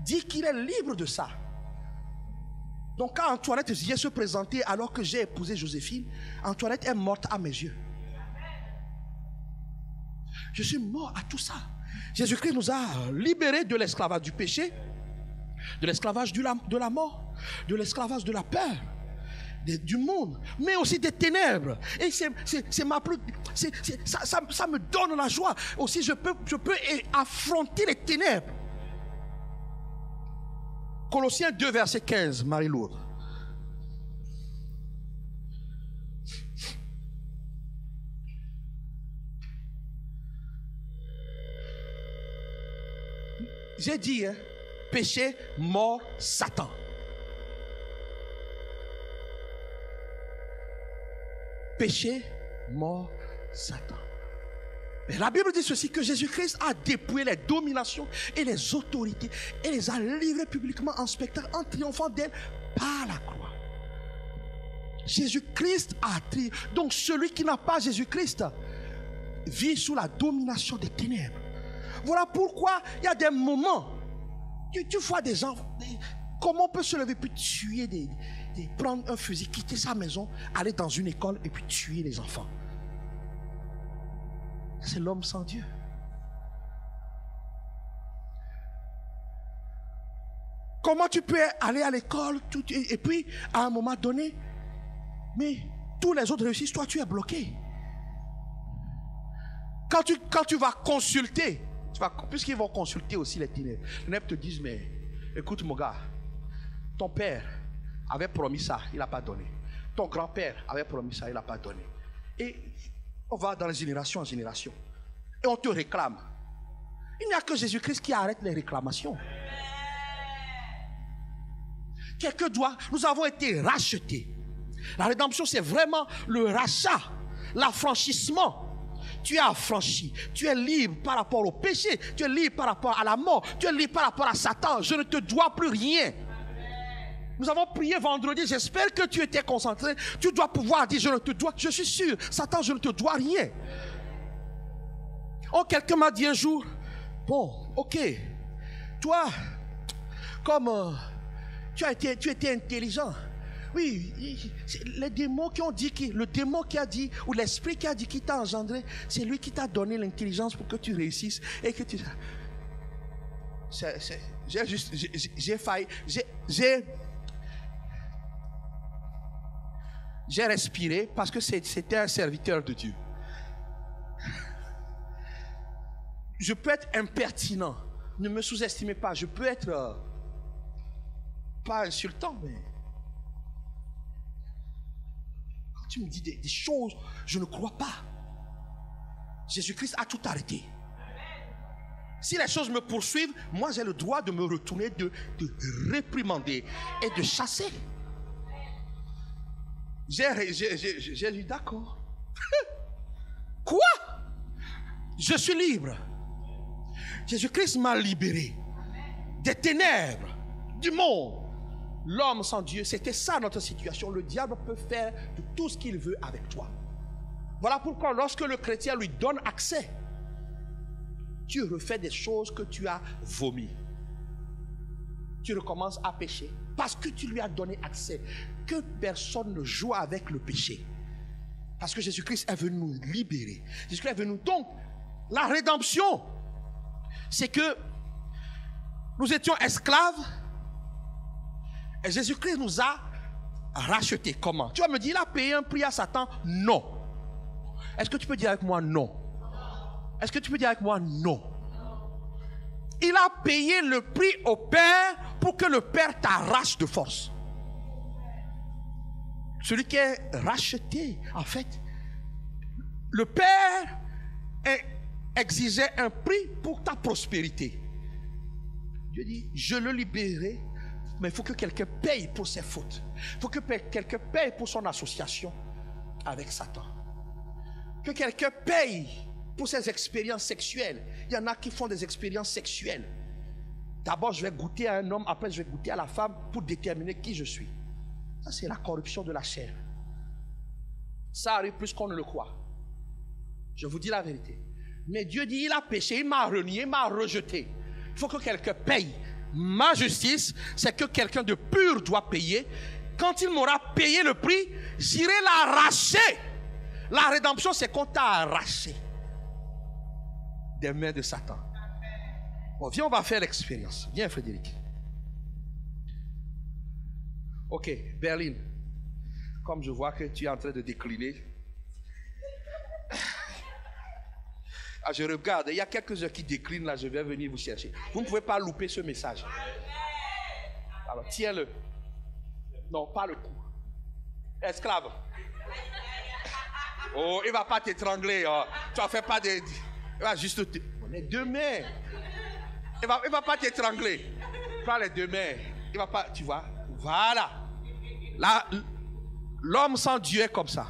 dit qu'il est libre de ça. Donc quand Antoinette vient se présenter alors que j'ai épousé Joséphine, Antoinette est morte à mes yeux. Je suis mort à tout ça. Jésus-Christ nous a libérés de l'esclavage du péché, de l'esclavage de la mort, de l'esclavage de la peur, du monde, mais aussi des ténèbres. Et ça me donne la joie. Aussi je peux affronter les ténèbres. Colossiens 2, verset 15, Marie-Lourde. J'ai dit, péché, mort, Satan. Péché, mort, Satan. Mais la Bible dit ceci, que Jésus-Christ a dépouillé les dominations et les autorités et les a livrées publiquement en spectacle, en triomphant d'elles par la croix. Jésus-Christ a triomphé. Donc celui qui n'a pas Jésus-Christ vit sous la domination des ténèbres. Voilà pourquoi il y a des moments, tu vois des gens, comment on peut se lever puis tuer, prendre un fusil, quitter sa maison, aller dans une école et puis tuer les enfants. C'est l'homme sans Dieu. Comment tu peux aller à l'école et puis à un moment donné, mais tous les autres réussissent, toi tu es bloqué. Quand tu vas consulter, puisqu'ils vont consulter aussi les ténèbres, les ténèbres te disent, mais écoute mon gars, ton père avait promis ça, il n'a pas donné. Ton grand-père avait promis ça, il n'a pas donné. Et on va dans les générations en génération. Et on te réclame. Il n'y a que Jésus-Christ qui arrête les réclamations. Quelqu'un doit, nous avons été rachetés. La rédemption, c'est vraiment le rachat, l'affranchissement. Tu es affranchi, tu es libre par rapport au péché, tu es libre par rapport à la mort, tu es libre par rapport à Satan. Je ne te dois plus rien. Nous avons prié vendredi, j'espère que tu étais concentré. Tu dois pouvoir dire, je ne te dois, je suis sûr, Satan, je ne te dois rien. Oh, quelqu'un m'a dit un jour, bon, ok, toi, comme tu étais intelligent. Oui, les démons qui ont dit, le démon qui a dit, ou l'esprit qui a dit, qui t'a engendré, c'est lui qui t'a donné l'intelligence pour que tu réussisses et que tu... J'ai failli, j'ai respiré parce que c'était un serviteur de Dieu. Je peux être impertinent, ne me sous-estimez pas, je peux être pas insultant, mais quand tu me dis des choses, je ne crois pas. Jésus-Christ a tout arrêté. Si les choses me poursuivent, moi j'ai le droit de me retourner, de réprimander et de chasser. J'ai dit d'accord. Quoi? Je suis libre. Jésus-Christ m'a libéré des ténèbres, du monde. L'homme sans Dieu, c'était ça notre situation. Le diable peut faire de tout ce qu'il veut avec toi. Voilà pourquoi lorsque le chrétien lui donne accès, tu refais des choses que tu as vomi. Tu recommences à pécher parce que tu lui as donné accès. Que personne ne joue avec le péché. Parce que Jésus-Christ est venu nous libérer. Jésus-Christ est venu. Donc, la rédemption, c'est que nous étions esclaves et Jésus-Christ nous a rachetés. Comment? Tu vas me dire, il a payé un prix à Satan? Non. Est-ce que tu peux dire avec moi non? Est-ce que tu peux dire avec moi non? Il a payé le prix au Père pour que le Père t'arrache de force. Celui qui est racheté, en fait, le Père exigeait un prix pour ta prospérité. Dieu dit, je le libérerai, mais il faut que quelqu'un paye pour ses fautes. Il faut que quelqu'un paye pour son association avec Satan. Que quelqu'un paye pour ses expériences sexuelles. Il y en a qui font des expériences sexuelles. D'abord, je vais goûter à un homme, après je vais goûter à la femme pour déterminer qui je suis. Ça, c'est la corruption de la chair. Ça arrive plus qu'on ne le croit. Je vous dis la vérité. Mais Dieu dit, il a péché, il m'a renié, il m'a rejeté. Il faut que quelqu'un paye. Ma justice, c'est que quelqu'un de pur doit payer. Quand il m'aura payé le prix, j'irai l'arracher. La rédemption, c'est qu'on t'a arraché des mains de Satan. Bon, viens, on va faire l'expérience. Viens, Frédéric. Ok, Berlin. Comme je vois que tu es en train de décliner. Ah, je regarde, il y a quelques heures qui déclinent là, je vais venir vous chercher. Vous ne pouvez pas louper ce message. Alors, tiens-le. Non, pas le coup. Esclave. Oh, il ne va pas t'étrangler. Oh. Tu ne fais pas des... Il va juste te... Les deux mains. Il ne va pas t'étrangler. Prends les deux mains. Il ne va pas... Tu vois? Voilà. Là, l'homme sans Dieu est comme ça.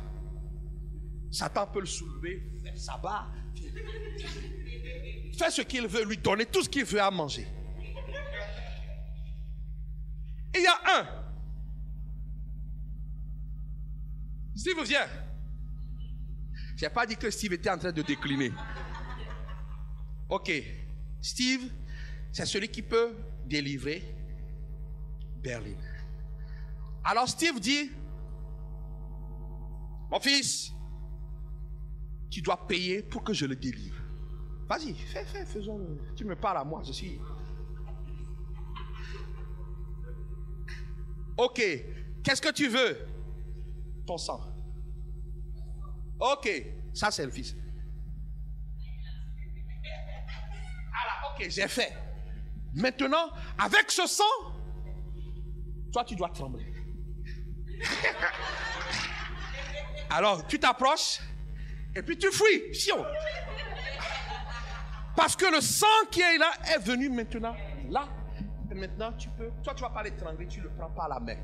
Satan peut le soulever, faire sabbat, faire ce qu'il veut, lui donner tout ce qu'il veut à manger. Et il y a un. Steve, viens. Je n'ai pas dit que Steve était en train de décliner. Ok. Steve, c'est celui qui peut délivrer Berlin. Alors Steve dit, mon fils, tu dois payer pour que je le délivre. Vas-y, faisons-le. Tu me parles à moi, je suis... Ok, qu'est-ce que tu veux? Ton sang. Ok, ça c'est le fils. Alors, ok, j'ai fait. Maintenant, avec ce sang, toi tu dois trembler. Alors, tu t'approches et puis tu fuis. Fion. Parce que le sang qui est là est venu maintenant là. Et maintenant, tu peux. Toi, tu ne vas pas l'étrangler, tu ne le prends pas à la main.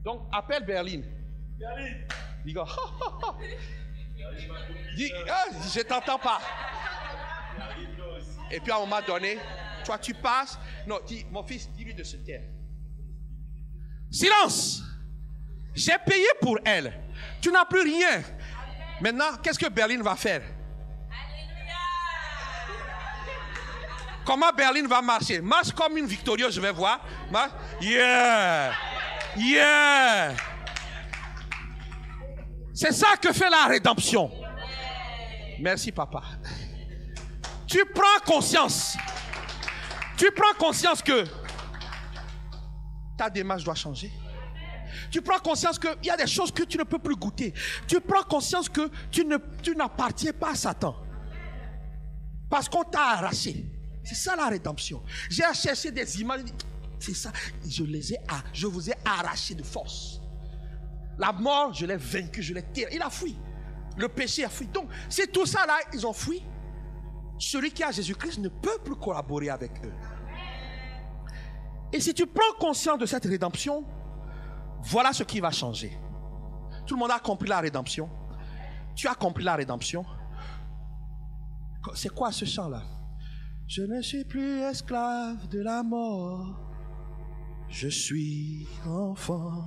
Donc, appelle Berlin. Berlin. Dis, dis, je ne t'entends pas. Et puis à un moment donné, toi tu passes. Non, dis, mon fils, dis-lui de se taire. Silence. J'ai payé pour elle. Tu n'as plus rien. Maintenant, qu'est-ce que Berlin va faire? Comment Berlin va marcher? Marche comme une victorieuse, je vais voir. Marche. Yeah. Yeah. C'est ça que fait la rédemption. Merci, papa. Tu prends conscience. Tu prends conscience que ta démarche doit changer. Tu prends conscience qu'il y a des choses que tu ne peux plus goûter. Tu prends conscience que tu n'appartiens pas à Satan. Parce qu'on t'a arraché. C'est ça la rédemption. J'ai cherché des images. C'est ça. Je vous ai arraché de force. La mort, je l'ai vaincu, je l'ai tiré. Il a fui. Le péché a fui. Donc, c'est tout ça là, ils ont fui. Celui qui a Jésus-Christ ne peut plus collaborer avec eux. Et si tu prends conscience de cette rédemption, voilà ce qui va changer. Tout le monde a compris la rédemption. Tu as compris la rédemption. C'est quoi ce chant-là? Je ne suis plus esclave de la mort. Je suis enfant.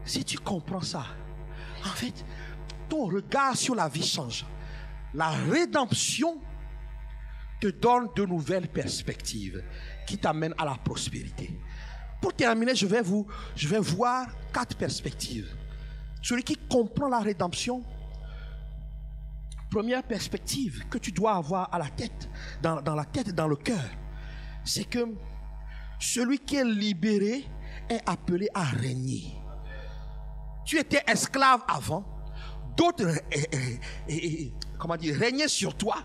Si tu comprends ça, en fait, ton regard sur la vie change. La rédemption te donne de nouvelles perspectives qui t'amènent à la prospérité. Pour terminer, je vais voir 4 perspectives. Celui qui comprend la rédemption, première perspective que tu dois avoir à la tête, dans la tête et dans le cœur, c'est que celui qui est libéré est appelé à régner. Tu étais esclave avant, d'autres régnaient sur toi.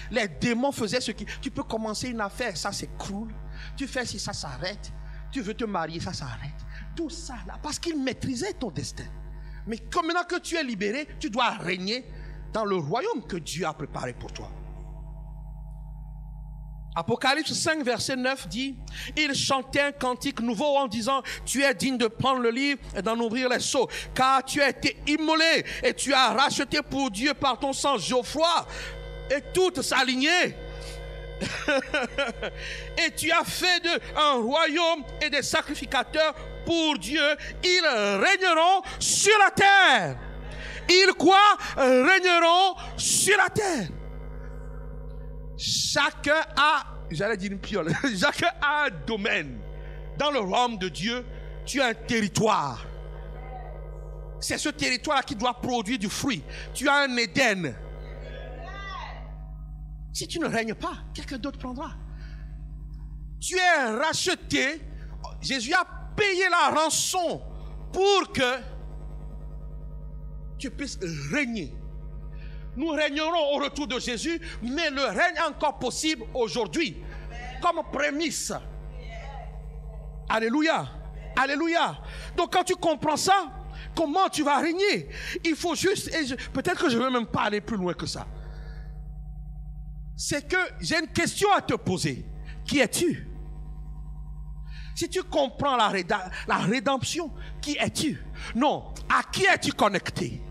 Les démons faisaient ce qui... Tu peux commencer une affaire, ça s'écroule. Tu fais si ça s'arrête. Tu veux te marier, ça s'arrête. Tout ça là, parce qu'ils maîtrisaient ton destin. Mais comme maintenant que tu es libéré, tu dois régner dans le royaume que Dieu a préparé pour toi. Apocalypse 5 verset 9 dit: il chantait un cantique nouveau en disant: tu es digne de prendre le livre et d'en ouvrir les sceaux, car tu as été immolé et tu as racheté pour Dieu par ton sang Geoffroy et toute sa lignée. Et tu as fait d'eux un royaume et des sacrificateurs pour Dieu. Ils régneront sur la terre. Ils quoi? Régneront sur la terre. Chacun a, j'allais dire une piole, chacun a un domaine. Dans le royaume de Dieu, tu as un territoire. C'est ce territoire qui doit produire du fruit. Tu as un Éden. Si tu ne règnes pas, quelqu'un d'autre prendra. Tu es racheté. Jésus a payé la rançon pour que tu puisses régner. Nous régnerons au retour de Jésus, mais le règne est encore possible aujourd'hui, comme prémisse. Alléluia. Alléluia. Donc quand tu comprends ça, comment tu vas régner? Il faut juste, peut-être que je ne vais même pas aller plus loin que ça. C'est que j'ai une question à te poser. Qui es-tu? Si tu comprends la rédemption, qui es-tu? Non, à qui es-tu connecté?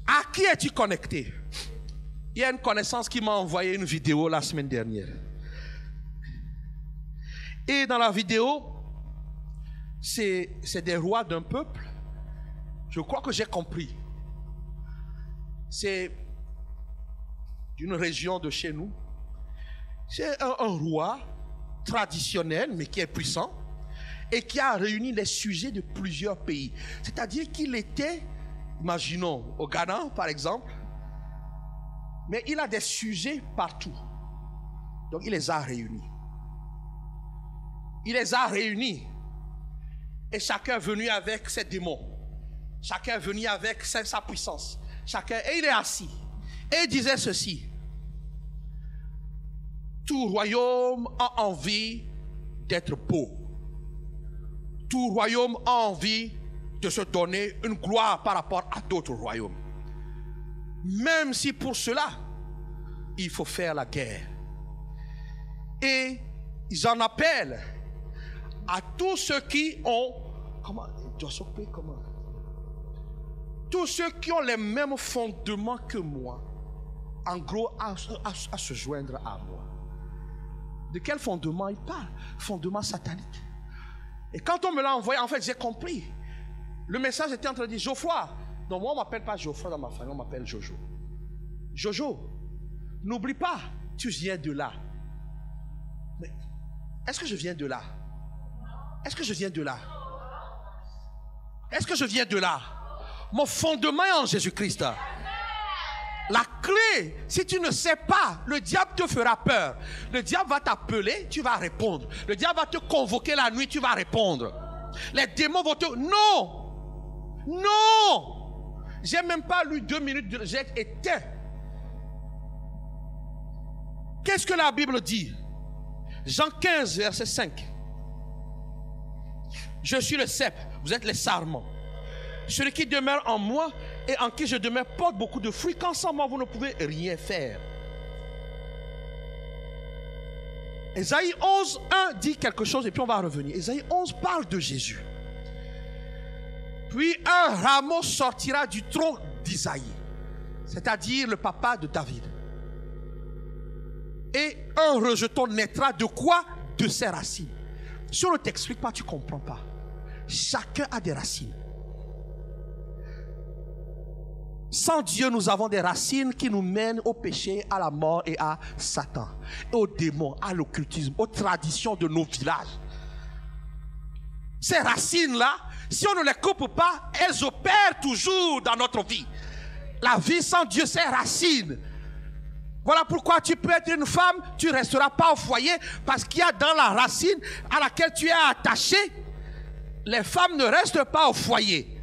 À qui es-tu connecté? Il y a une connaissance qui m'a envoyé une vidéo la semaine dernière. Et dans la vidéo, c'est des rois d'un peuple. Je crois que j'ai compris. C'est d'une région de chez nous. C'est un roi traditionnel, mais qui est puissant, et qui a réuni les sujets de plusieurs pays. C'est-à-dire qu'il était, imaginons, au Ghana, par exemple, mais il a des sujets partout. Donc il les a réunis. Il les a réunis. Et chacun est venu avec ses démons. Chacun est venu avec sa puissance. Et il est assis. Et il disait ceci. Tout royaume a envie d'être beau. Tout royaume a envie de se donner une gloire par rapport à d'autres royaumes. Même si pour cela, il faut faire la guerre. Et ils en appellent à tous ceux qui ont... tous ceux qui ont les mêmes fondements que moi, en gros, à se joindre à moi. De quel fondement il parle? Fondement satanique. Et quand on me l'a envoyé, en fait, j'ai compris. Le message était en train de dire, Geoffroy. Donc moi, on ne m'appelle pas Geoffroy dans ma famille, on m'appelle Jojo. Jojo, n'oublie pas, tu viens de là. Mais est-ce que je viens de là? Est-ce que je viens de là? Est-ce que je viens de là? Mon fondement est en Jésus-Christ. La clé, si tu ne sais pas, le diable te fera peur. Le diable va t'appeler, tu vas répondre. Le diable va te convoquer la nuit, tu vas répondre. Les démons vont te... Non! Non! J'ai même pas lu 2 minutes, j'ai éteint. Qu'est-ce que la Bible dit? Jean 15, verset 5. Je suis le cep, vous êtes les sarments. Celui qui demeure en moi et en qui je demeure porte beaucoup de fruits, quand sans moi vous ne pouvez rien faire. Ésaïe 11, 1 dit quelque chose et puis on va revenir. Ésaïe 11 parle de Jésus. Puis un rameau sortira du tronc d'Isaïe, c'est-à-dire le papa de David. Et un rejeton naîtra de quoi? De ses racines. Si on ne t'explique pas, tu ne comprends pas. Chacun a des racines. Sans Dieu, nous avons des racines qui nous mènent au péché, à la mort et à Satan, et aux démons, à l'occultisme, aux traditions de nos villages. Ces racines-là, si on ne les coupe pas, elles opèrent toujours dans notre vie. La vie sans Dieu, c'est racines. Voilà pourquoi tu peux être une femme, tu ne resteras pas au foyer, parce qu'il y a dans la racine à laquelle tu es attaché, les femmes ne restent pas au foyer.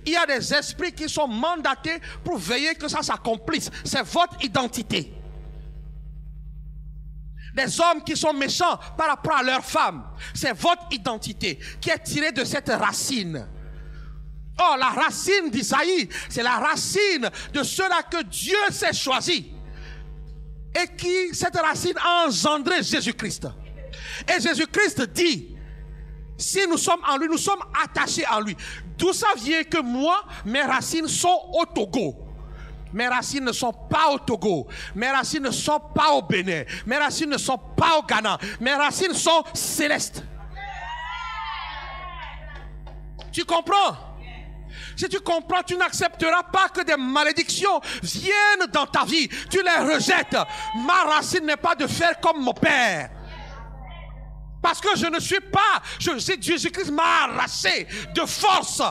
Il y a des esprits qui sont mandatés pour veiller que ça s'accomplisse. C'est votre identité. Des hommes qui sont méchants par rapport à leurs femmes, c'est votre identité qui est tirée de cette racine. Oh, la racine d'Isaïe, c'est la racine de ceux-là que Dieu s'est choisi. Et qui, cette racine a engendré Jésus-Christ. Et Jésus-Christ dit, si nous sommes en lui, nous sommes attachés à lui. D'où ça vient que moi, mes racines sont au Togo. Mes racines ne sont pas au Togo. Mes racines ne sont pas au Bénin. Mes racines ne sont pas au Ghana. Mes racines sont célestes. Tu comprends? Si tu comprends, tu n'accepteras pas que des malédictions viennent dans ta vie. Tu les rejettes. Ma racine n'est pas de faire comme mon père. Parce que je ne suis pas, Jésus-Christ m'a arraché de force.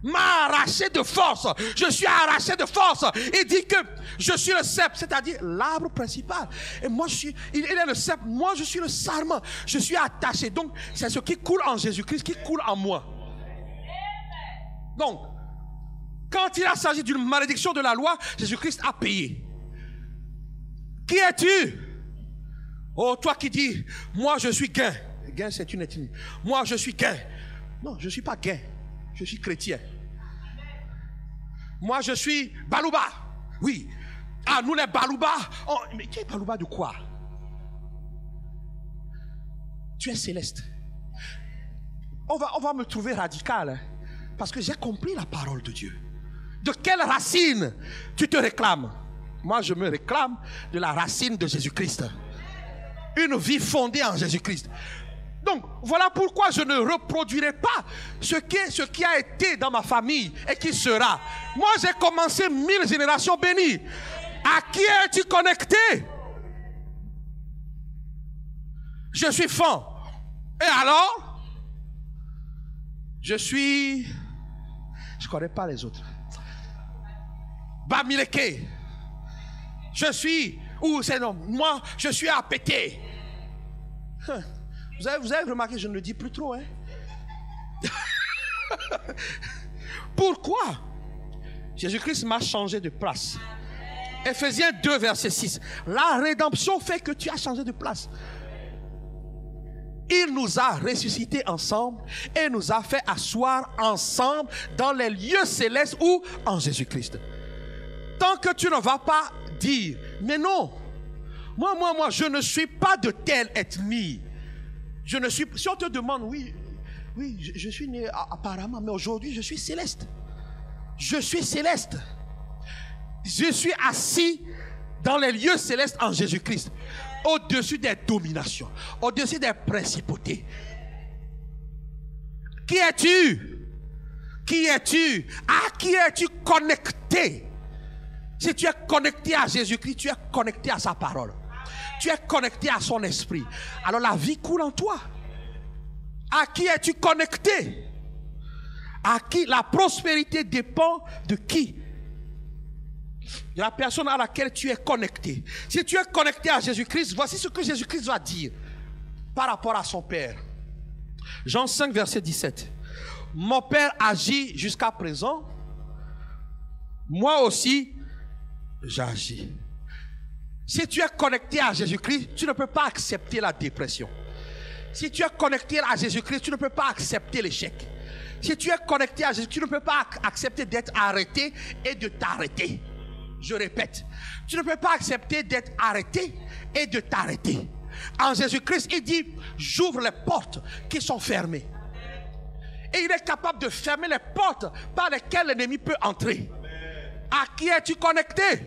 M'a arraché de force. Je suis arraché de force. Il dit que je suis le cep, c'est-à-dire l'arbre principal. Et moi, il est le cep. Moi, je suis le sarment. Je suis attaché. Donc, c'est ce qui coule en Jésus-Christ qui coule en moi. Donc, quand il a s'agit d'une malédiction de la loi, Jésus-Christ a payé. Qui es-tu? Oh, toi qui dis, moi je suis gain. Gain, c'est une ethnie. Moi je suis gain. Non, je ne suis pas gain. Je suis chrétien. Moi je suis Balouba. Oui. Ah, nous les Balouba. Oh, mais tu es Balouba de quoi? Tu es céleste. On va me trouver radical. Hein, parce que j'ai compris la parole de Dieu. De quelle racine tu te réclames? Moi je me réclame de la racine de Jésus-Christ. Une vie fondée en Jésus-Christ. Donc, voilà pourquoi je ne reproduirai pas ce qui a été dans ma famille et qui sera. Moi, j'ai commencé 1000 générations bénies. À qui es-tu connecté? Je suis fan. Et alors? Je ne connais pas les autres. Bamileke. Je suis, ou c'est non, moi, je suis APT. Vous avez remarqué, je ne le dis plus trop, hein? Pourquoi? Jésus-Christ m'a changé de place. Éphésiens 2, verset 6. La rédemption fait que tu as changé de place. Il nous a ressuscités ensemble et nous a fait asseoir ensemble dans les lieux célestes ou en Jésus-Christ. Tant que tu ne vas pas dire, mais non, moi, je ne suis pas de telle ethnie. Je ne suis, si on te demande, oui, je suis né apparemment, mais aujourd'hui je suis céleste. Je suis céleste. Je suis assis dans les lieux célestes en Jésus-Christ, au-dessus des dominations, au-dessus des principautés. Qui es-tu? Qui es-tu? À qui es-tu connecté? Si tu es connecté à Jésus-Christ, tu es connecté à sa parole. Tu es connecté à son esprit. Alors la vie coule en toi. À qui es-tu connecté? À qui? La prospérité dépend de qui? De la personne à laquelle tu es connecté. Si tu es connecté à Jésus-Christ, voici ce que Jésus-Christ va dire par rapport à son Père. Jean 5, verset 17. Mon Père agit jusqu'à présent. Moi aussi, j'agis. Si tu es connecté à Jésus-Christ, tu ne peux pas accepter la dépression. Si tu es connecté à Jésus-Christ, tu ne peux pas accepter l'échec. Si tu es connecté à Jésus, tu ne peux pas accepter d'être arrêté et de t'arrêter. Je répète, tu ne peux pas accepter d'être arrêté et de t'arrêter. En Jésus-Christ, il dit, j'ouvre les portes qui sont fermées. Et il est capable de fermer les portes par lesquelles l'ennemi peut entrer. À qui es-tu connecté?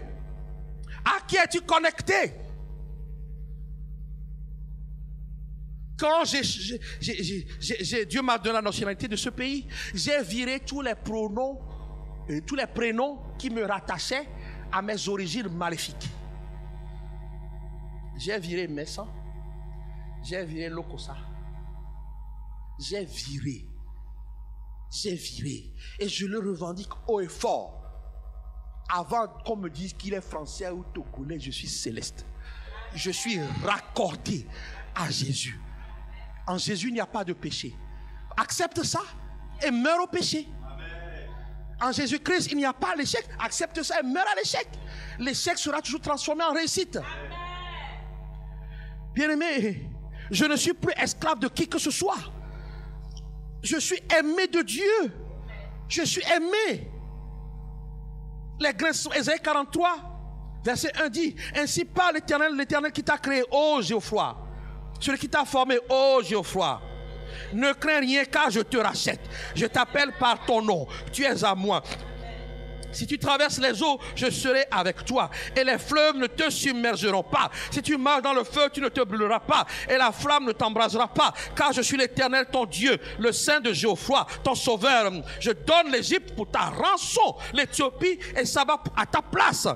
À qui es-tu connecté? Quand Dieu m'a donné la nationalité de ce pays, j'ai viré tous les pronoms, tous les prénoms qui me rattachaient à mes origines maléfiques. J'ai viré Messa, j'ai viré Lokosa, j'ai viré, et je le revendique haut et fort. Avant qu'on me dise qu'il est français ou togolais, je suis céleste. Je suis raccordé à Jésus. En Jésus, il n'y a pas de péché. Accepte ça et meurs au péché. En Jésus-Christ, il n'y a pas l'échec. Accepte ça et meurs à l'échec. L'échec sera toujours transformé en réussite. Bien-aimé, je ne suis plus esclave de qui que ce soit. Je suis aimé de Dieu. Je suis aimé. Les Grèces, Ésaïe 43, verset 1 dit, ainsi parle l'Éternel, l'Éternel qui t'a créé, ô Géophroy, celui qui t'a formé, ô Géophroy. Ne crains rien car je te rachète. Je t'appelle par ton nom. Tu es à moi. Si tu traverses les eaux, je serai avec toi. Et les fleuves ne te submergeront pas. Si tu marches dans le feu, tu ne te brûleras pas. Et la flamme ne t'embrasera pas. Car je suis l'Éternel, ton Dieu, le Saint de Géophroy, ton sauveur. Je donne l'Égypte pour ta rançon, l'Éthiopie et Saba à ta place.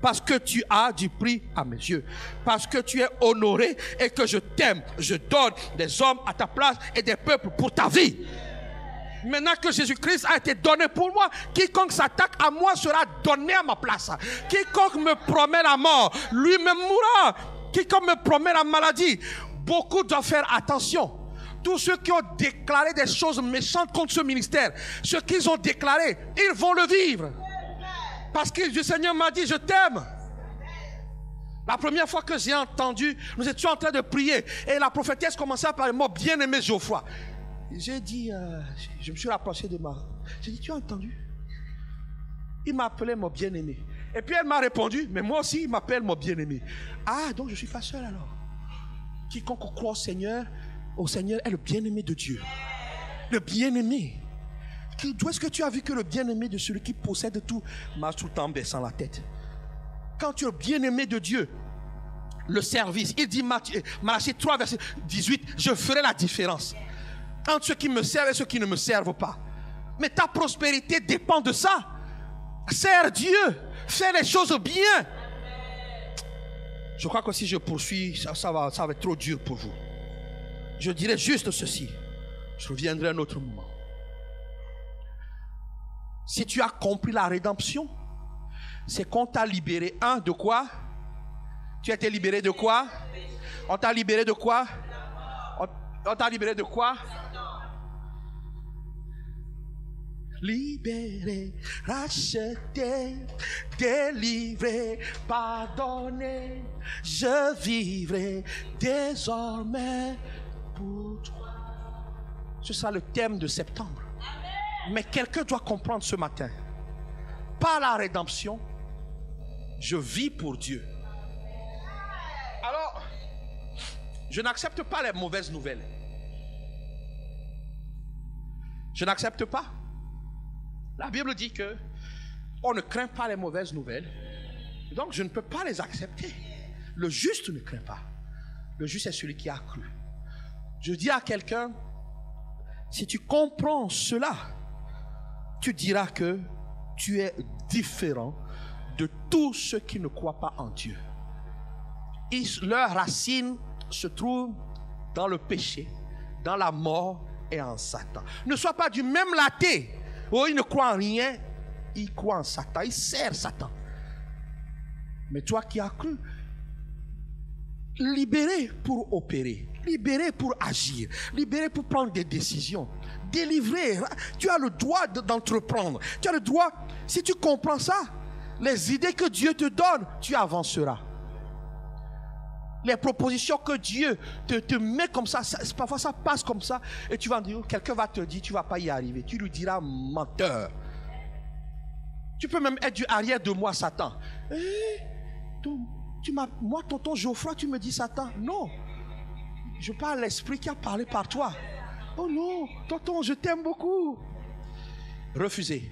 Parce que tu as du prix à mes yeux. Parce que tu es honoré et que je t'aime. Je donne des hommes à ta place et des peuples pour ta vie. Maintenant que Jésus-Christ a été donné pour moi, quiconque s'attaque à moi sera donné à ma place. Quiconque me promet la mort, lui-même mourra. Quiconque me promet la maladie, beaucoup doivent faire attention. Tous ceux qui ont déclaré des choses méchantes contre ce ministère, ce qu'ils ont déclaré, ils vont le vivre. Parce que le Seigneur m'a dit, je t'aime. La première fois que j'ai entendu, nous étions en train de prier et la prophétesse commençait à parler, mon bien-aimé Geoffroy. J'ai dit, je me suis rapproché de moi. J'ai dit, tu as entendu? Il m'a appelé mon bien-aimé. Et puis elle m'a répondu, mais moi aussi il m'appelle mon bien-aimé. Ah, donc je ne suis pas seul alors. Quiconque croit au Seigneur est le bien-aimé de Dieu. Le bien-aimé. D'où est-ce que tu as vu que le bien-aimé de celui qui possède tout marche tout le temps en baissant la tête? Quand tu es le bien-aimé de Dieu, le service, il dit Malachie 3 verset 18, je ferai la différence entre ceux qui me servent et ceux qui ne me servent pas. Mais ta prospérité dépend de ça. Sers Dieu, fais les choses bien. Je crois que si je poursuis, ça va être trop dur pour vous. Je dirais juste ceci. Je reviendrai à un autre moment. Si tu as compris la rédemption, c'est qu'on t'a libéré. De quoi? Tu as été libéré de quoi? On t'a libéré de quoi? On t'a libéré de quoi? Libéré, racheté, délivré, pardonné, je vivrai désormais pour toi. Ce sera le thème de septembre. Mais quelqu'un doit comprendre ce matin. Par la rédemption, je vis pour Dieu. Alors, je n'accepte pas les mauvaises nouvelles. Je n'accepte pas. La Bible dit que on ne craint pas les mauvaises nouvelles. Donc je ne peux pas les accepter. Le juste ne craint pas. Le juste est celui qui a cru. Je dis à quelqu'un, si tu comprends cela, tu diras que tu es différent de tous ceux qui ne croient pas en Dieu. Leur racine se trouve dans le péché, dans la mort et en Satan. Ne sois pas du même laté. Oh, il ne croit en rien, il croit en Satan, il sert Satan. Mais toi qui as cru, libéré pour opérer, libéré pour agir, libéré pour prendre des décisions, délivré, tu as le droit d'entreprendre. Tu as le droit, si tu comprends ça, les idées que Dieu te donne, tu avanceras. Les propositions que Dieu te met comme ça, parfois ça passe comme ça, et tu vas dire, quelqu'un va te dire, tu ne vas pas y arriver. Tu lui diras, menteur. Tu peux même être du arrière de moi, Satan. Moi, tonton Geoffroy, tu me dis Satan. Non. Je parle à l'esprit qui a parlé par toi. Oh non, tonton, je t'aime beaucoup. Refusez.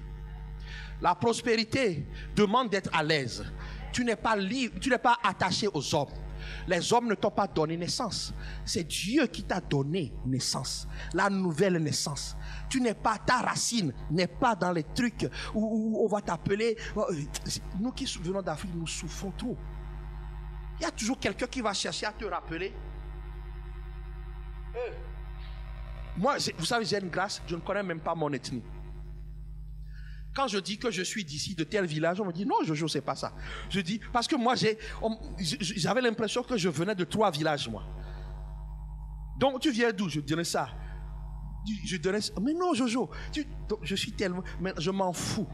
La prospérité demande d'être à l'aise. Tu n'es pas libre, tu n'es pas attaché aux hommes. Les hommes ne t'ont pas donné naissance. C'est Dieu qui t'a donné naissance. La nouvelle naissance. Tu n'es pas, ta racine n'est pas dans les trucs où on va t'appeler. Nous qui venons d'Afrique, nous souffrons trop. Il y a toujours quelqu'un qui va chercher à te rappeler. Moi, vous savez, j'ai une grâce, je ne connais même pas mon ethnie. Quand je dis que je suis d'ici, de tel village, on me dit non, Jojo, c'est pas ça. Je dis, parce que moi, j'avais l'impression que je venais de 3 villages, moi. Donc, tu viens d'où? Je dirais ça. Je dirais ça. Mais non, Jojo, je suis tellement. Mais je m'en fous.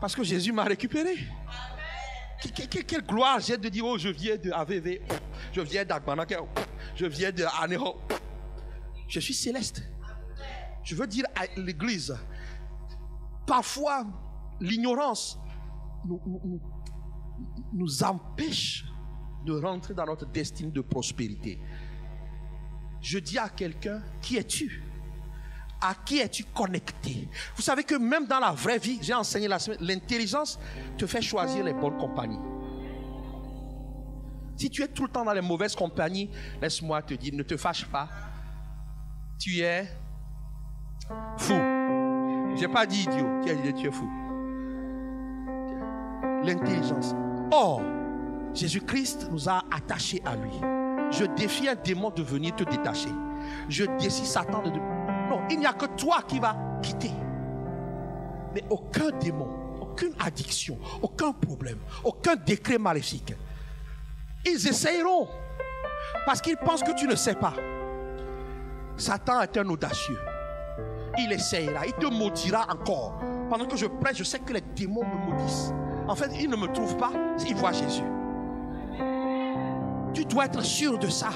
Parce que Jésus m'a récupéré. Quelle gloire j'ai de dire, oh, je viens de AVV, je viens d'Agbanaka, je viens de Anéro. Je suis céleste. Je veux dire à l'église, parfois l'ignorance nous empêche de rentrer dans notre destinée de prospérité. Je dis à quelqu'un, qui es-tu? À qui es-tu connecté? Vous savez que même dans la vraie vie, j'ai enseigné la semaine, l'intelligence te fait choisir les bonnes compagnies. Si tu es tout le temps dans les mauvaises compagnies, laisse-moi te dire, ne te fâche pas. Tu es fou. Je n'ai pas dit idiot. Qui a dit tu es fou? L'intelligence. Or, Jésus-Christ nous a attachés à lui. Je défie un démon de venir te détacher. Je décide Satan de... Non, il n'y a que toi qui vas quitter. Mais aucun démon, aucune addiction, aucun problème, aucun décret maléfique. Ils essayeront. Parce qu'ils pensent que tu ne sais pas. Satan est un audacieux. Il essayera, il te maudira encore. Pendant que je prêche, je sais que les démons me maudissent. En fait, ils ne me trouvent pas, ils voient Jésus. Tu dois être sûr de ça.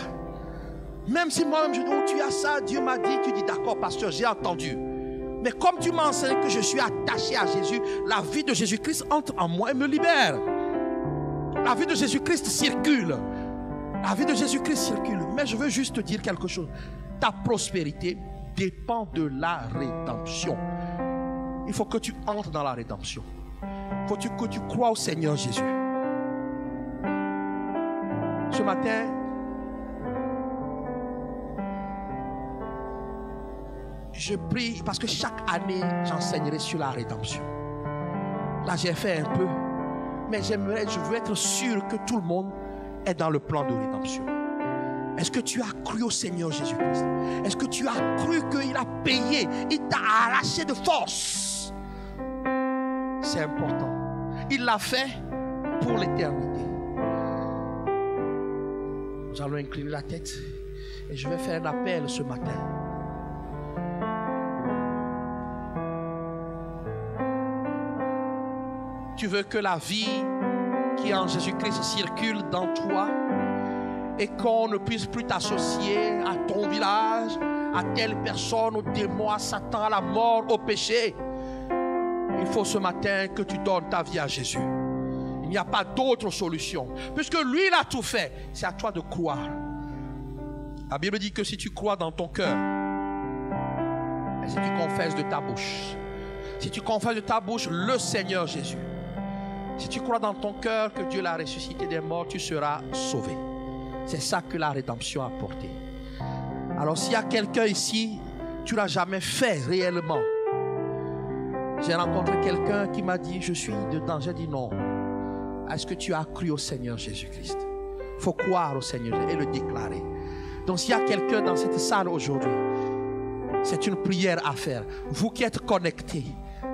Même si moi-même je dis, oh, tu as ça, Dieu m'a dit, tu dis d'accord, pasteur, j'ai entendu. Mais comme tu m'as enseigné que je suis attaché à Jésus, la vie de Jésus-Christ entre en moi et me libère. La vie de Jésus-Christ circule. La vie de Jésus-Christ circule. Mais je veux juste te dire quelque chose. Ta prospérité dépend de la rédemption. Il faut que tu entres dans la rédemption. Il faut que tu crois au Seigneur Jésus. Ce matin, je prie parce que chaque année, j'enseignerai sur la rédemption. Là, j'ai fait un peu. mais je veux être sûr que tout le monde est dans le plan de rédemption. Est-ce que tu as cru au Seigneur Jésus-Christ? Est-ce que tu as cru qu'il a payé? Il t'a arraché de force. C'est important. Il l'a fait pour l'éternité. Nous allons incliner la tête et je vais faire un appel ce matin. Tu veux que la vie qui est en Jésus-Christ circule dans toi et qu'on ne puisse plus t'associer à ton village, à telle personne, au démon, à Satan, à la mort, au péché. Il faut ce matin que tu donnes ta vie à Jésus. Il n'y a pas d'autre solution. Puisque lui, il a tout fait. C'est à toi de croire. La Bible dit que si tu crois dans ton cœur, et si tu confesses de ta bouche, si tu confesses de ta bouche le Seigneur Jésus, si tu crois dans ton cœur que Dieu l'a ressuscité des morts, tu seras sauvé. C'est ça que la rédemption a apporté. Alors s'il y a quelqu'un ici, tu ne l'as jamais fait réellement. J'ai rencontré quelqu'un qui m'a dit, je suis dedans. J'ai dit non. Est-ce que tu as cru au Seigneur Jésus-Christ? Il faut croire au Seigneur et le déclarer. Donc s'il y a quelqu'un dans cette salle aujourd'hui, c'est une prière à faire. Vous qui êtes connectés,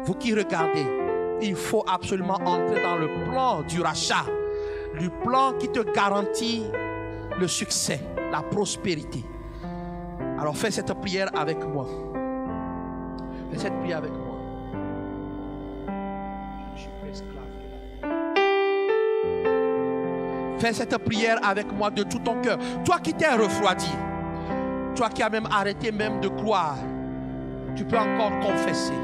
vous qui regardez, il faut absolument entrer dans le plan du rachat, le plan qui te garantit le succès, la prospérité. Alors fais cette prière avec moi. Fais cette prière avec moi. Je suis esclave. Fais cette prière avec moi de tout ton cœur. Toi qui t'es refroidi, toi qui as même arrêté même de croire, tu peux encore confesser,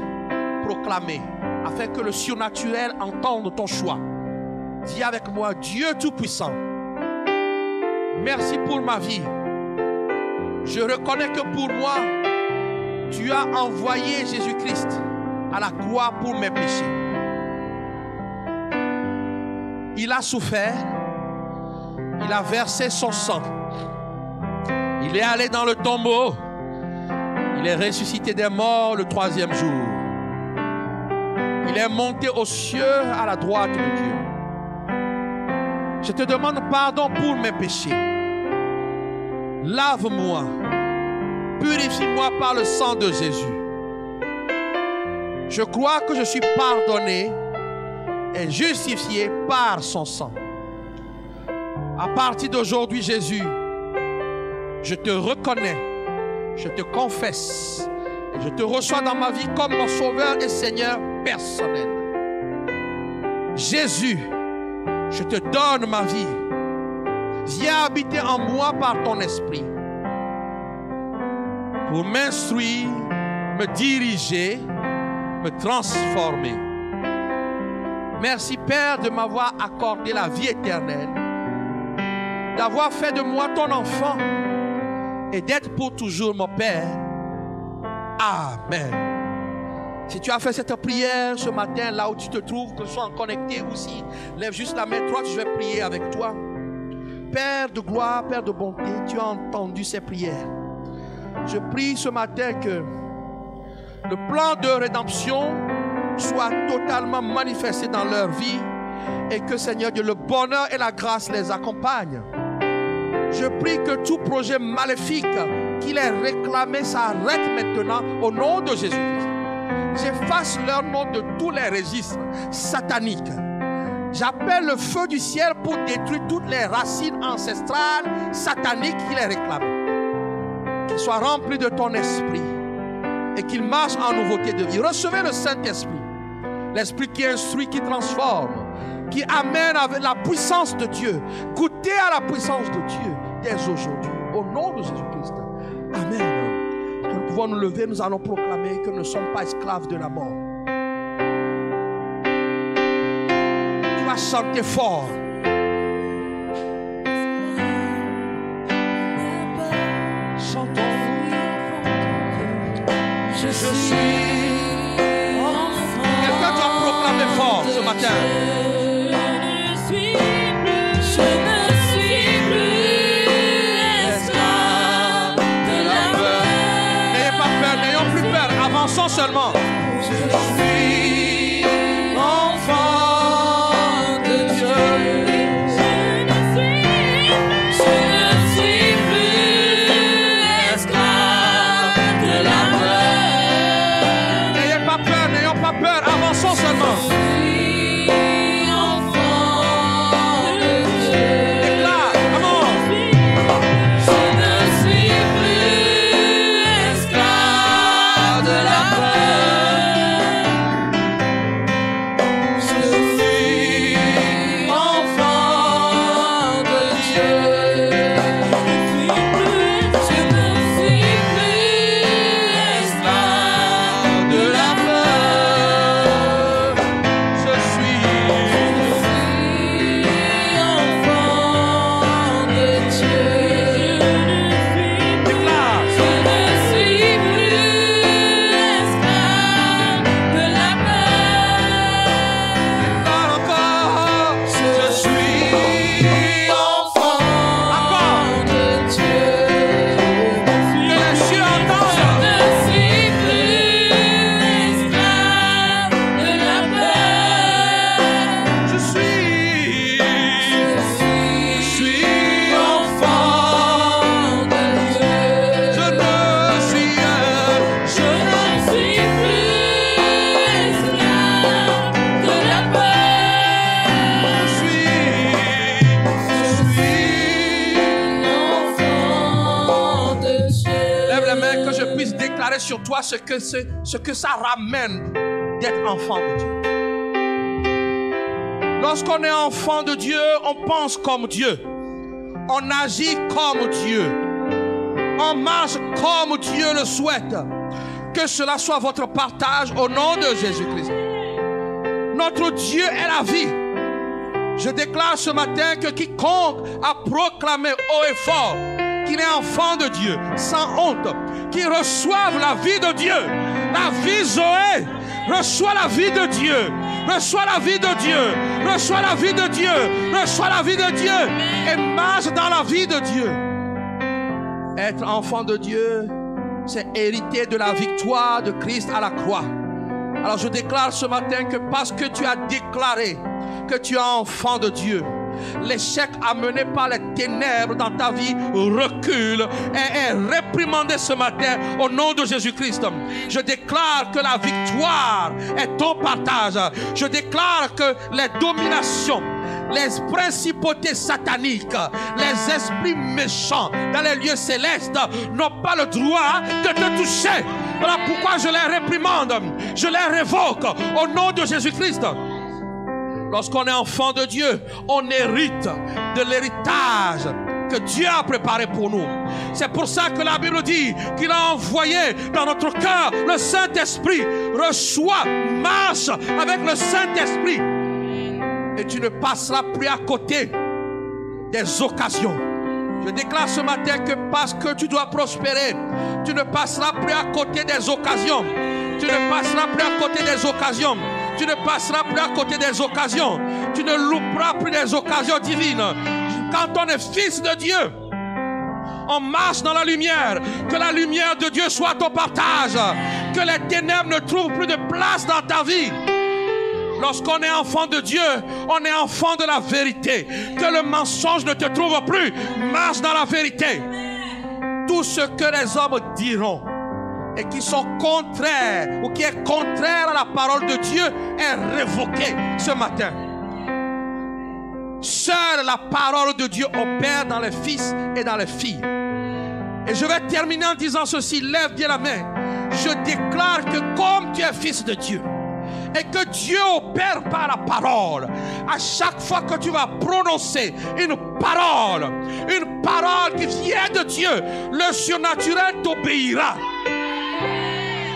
proclamer, afin que le surnaturel entende ton choix. Dis avec moi, Dieu Tout-Puissant, merci pour ma vie. Je reconnais que pour moi, tu as envoyé Jésus-Christ à la croix pour mes péchés. Il a souffert, il a versé son sang, il est allé dans le tombeau, il est ressuscité des morts le 3e jour. Il est monté aux cieux à la droite de Dieu. Je te demande pardon pour mes péchés. Lave-moi. Purifie-moi par le sang de Jésus. Je crois que je suis pardonné et justifié par son sang. À partir d'aujourd'hui, Jésus, je te reconnais, je te confesse et je te reçois dans ma vie comme mon sauveur et Seigneur personnel. Jésus, je te donne ma vie. Viens habiter en moi par ton esprit pour m'instruire, me diriger, me transformer. Merci Père de m'avoir accordé la vie éternelle, d'avoir fait de moi ton enfant et d'être pour toujours mon Père. Amen. Si tu as fait cette prière ce matin, là où tu te trouves, que tu sois connecté aussi, lève juste la main droite, je vais prier avec toi. Père de gloire, Père de bonté, tu as entendu ces prières. Je prie ce matin que le plan de rédemption soit totalement manifesté dans leur vie et que, Seigneur Dieu, le bonheur et la grâce les accompagnent. Je prie que tout projet maléfique qui les réclamait s'arrête maintenant au nom de Jésus-Christ. J'efface leur nom de tous les registres sataniques. J'appelle le feu du ciel pour détruire toutes les racines ancestrales sataniques qui les réclament. Qu'ils soient remplis de ton esprit et qu'ils marchent en nouveauté de vie. Recevez le Saint-Esprit, l'Esprit qui instruit, qui transforme, qui amène avec la puissance de Dieu. Goûtez à la puissance de Dieu dès aujourd'hui, au nom de Jésus-Christ. Amen. Que nous pouvons nous lever, nous allons proclamer que nous ne sommes pas esclaves de la mort. Tu vas chanter fort. Chantons. Je suis enfant. Quelqu'un doit proclamer fort ce matin. Avançons seulement. Je suis enfant de déclarer sur toi ce que ça ramène d'être enfant de Dieu. Lorsqu'on est enfant de Dieu, on pense comme Dieu. On agit comme Dieu. On marche comme Dieu le souhaite. Que cela soit votre partage au nom de Jésus-Christ. Notre Dieu est la vie. Je déclare ce matin que quiconque a proclamé haut et fort qu'il est enfant de Dieu, sans honte, qu'il reçoive la vie de Dieu, la vie Zoé, reçoit la vie de Dieu, reçoit la vie de Dieu, reçoit la vie de Dieu, reçoit la vie de Dieu et marche dans la vie de Dieu. Être enfant de Dieu, c'est hériter de la victoire de Christ à la croix. Alors je déclare ce matin que parce que tu as déclaré que tu es enfant de Dieu, l'échec amené par les ténèbres dans ta vie recule et est réprimandé ce matin au nom de Jésus-Christ. Je déclare que la victoire est ton partage. Je déclare que les dominations, les principautés sataniques, les esprits méchants dans les lieux célestes n'ont pas le droit de te toucher. Voilà pourquoi je les réprimande, je les révoque au nom de Jésus-Christ. Lorsqu'on est enfant de Dieu, on hérite de l'héritage que Dieu a préparé pour nous. C'est pour ça que la Bible dit qu'il a envoyé dans notre cœur le Saint-Esprit. Reçois, marche avec le Saint-Esprit. Et tu ne passeras plus à côté des occasions. Je déclare ce matin que parce que tu dois prospérer, tu ne passeras plus à côté des occasions. Tu ne passeras plus à côté des occasions. Tu ne passeras plus à côté des occasions. Tu ne louperas plus des occasions divines. Quand on est fils de Dieu, on marche dans la lumière. Que la lumière de Dieu soit ton partage. Que les ténèbres ne trouvent plus de place dans ta vie. Lorsqu'on est enfant de Dieu, on est enfant de la vérité. Que le mensonge ne te trouve plus. Marche dans la vérité. Tout ce que les hommes diront et qui sont contraires ou qui est contraire à la parole de Dieu est révoqué ce matin. Seule la parole de Dieu opère dans les fils et dans les filles. Et je vais terminer en disant ceci. Lève bien la main. Je déclare que comme tu es fils de Dieu et que Dieu opère par la parole, à chaque fois que tu vas prononcer une parole qui vient de Dieu, le surnaturel t'obéira.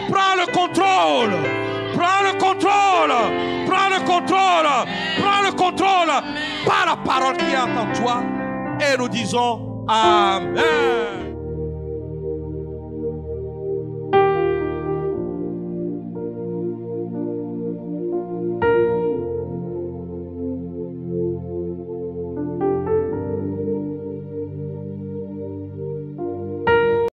Prends le contrôle. Prends le contrôle. Prends le contrôle. Prends le contrôle par la parole qui est en toi. Et nous disons Amen.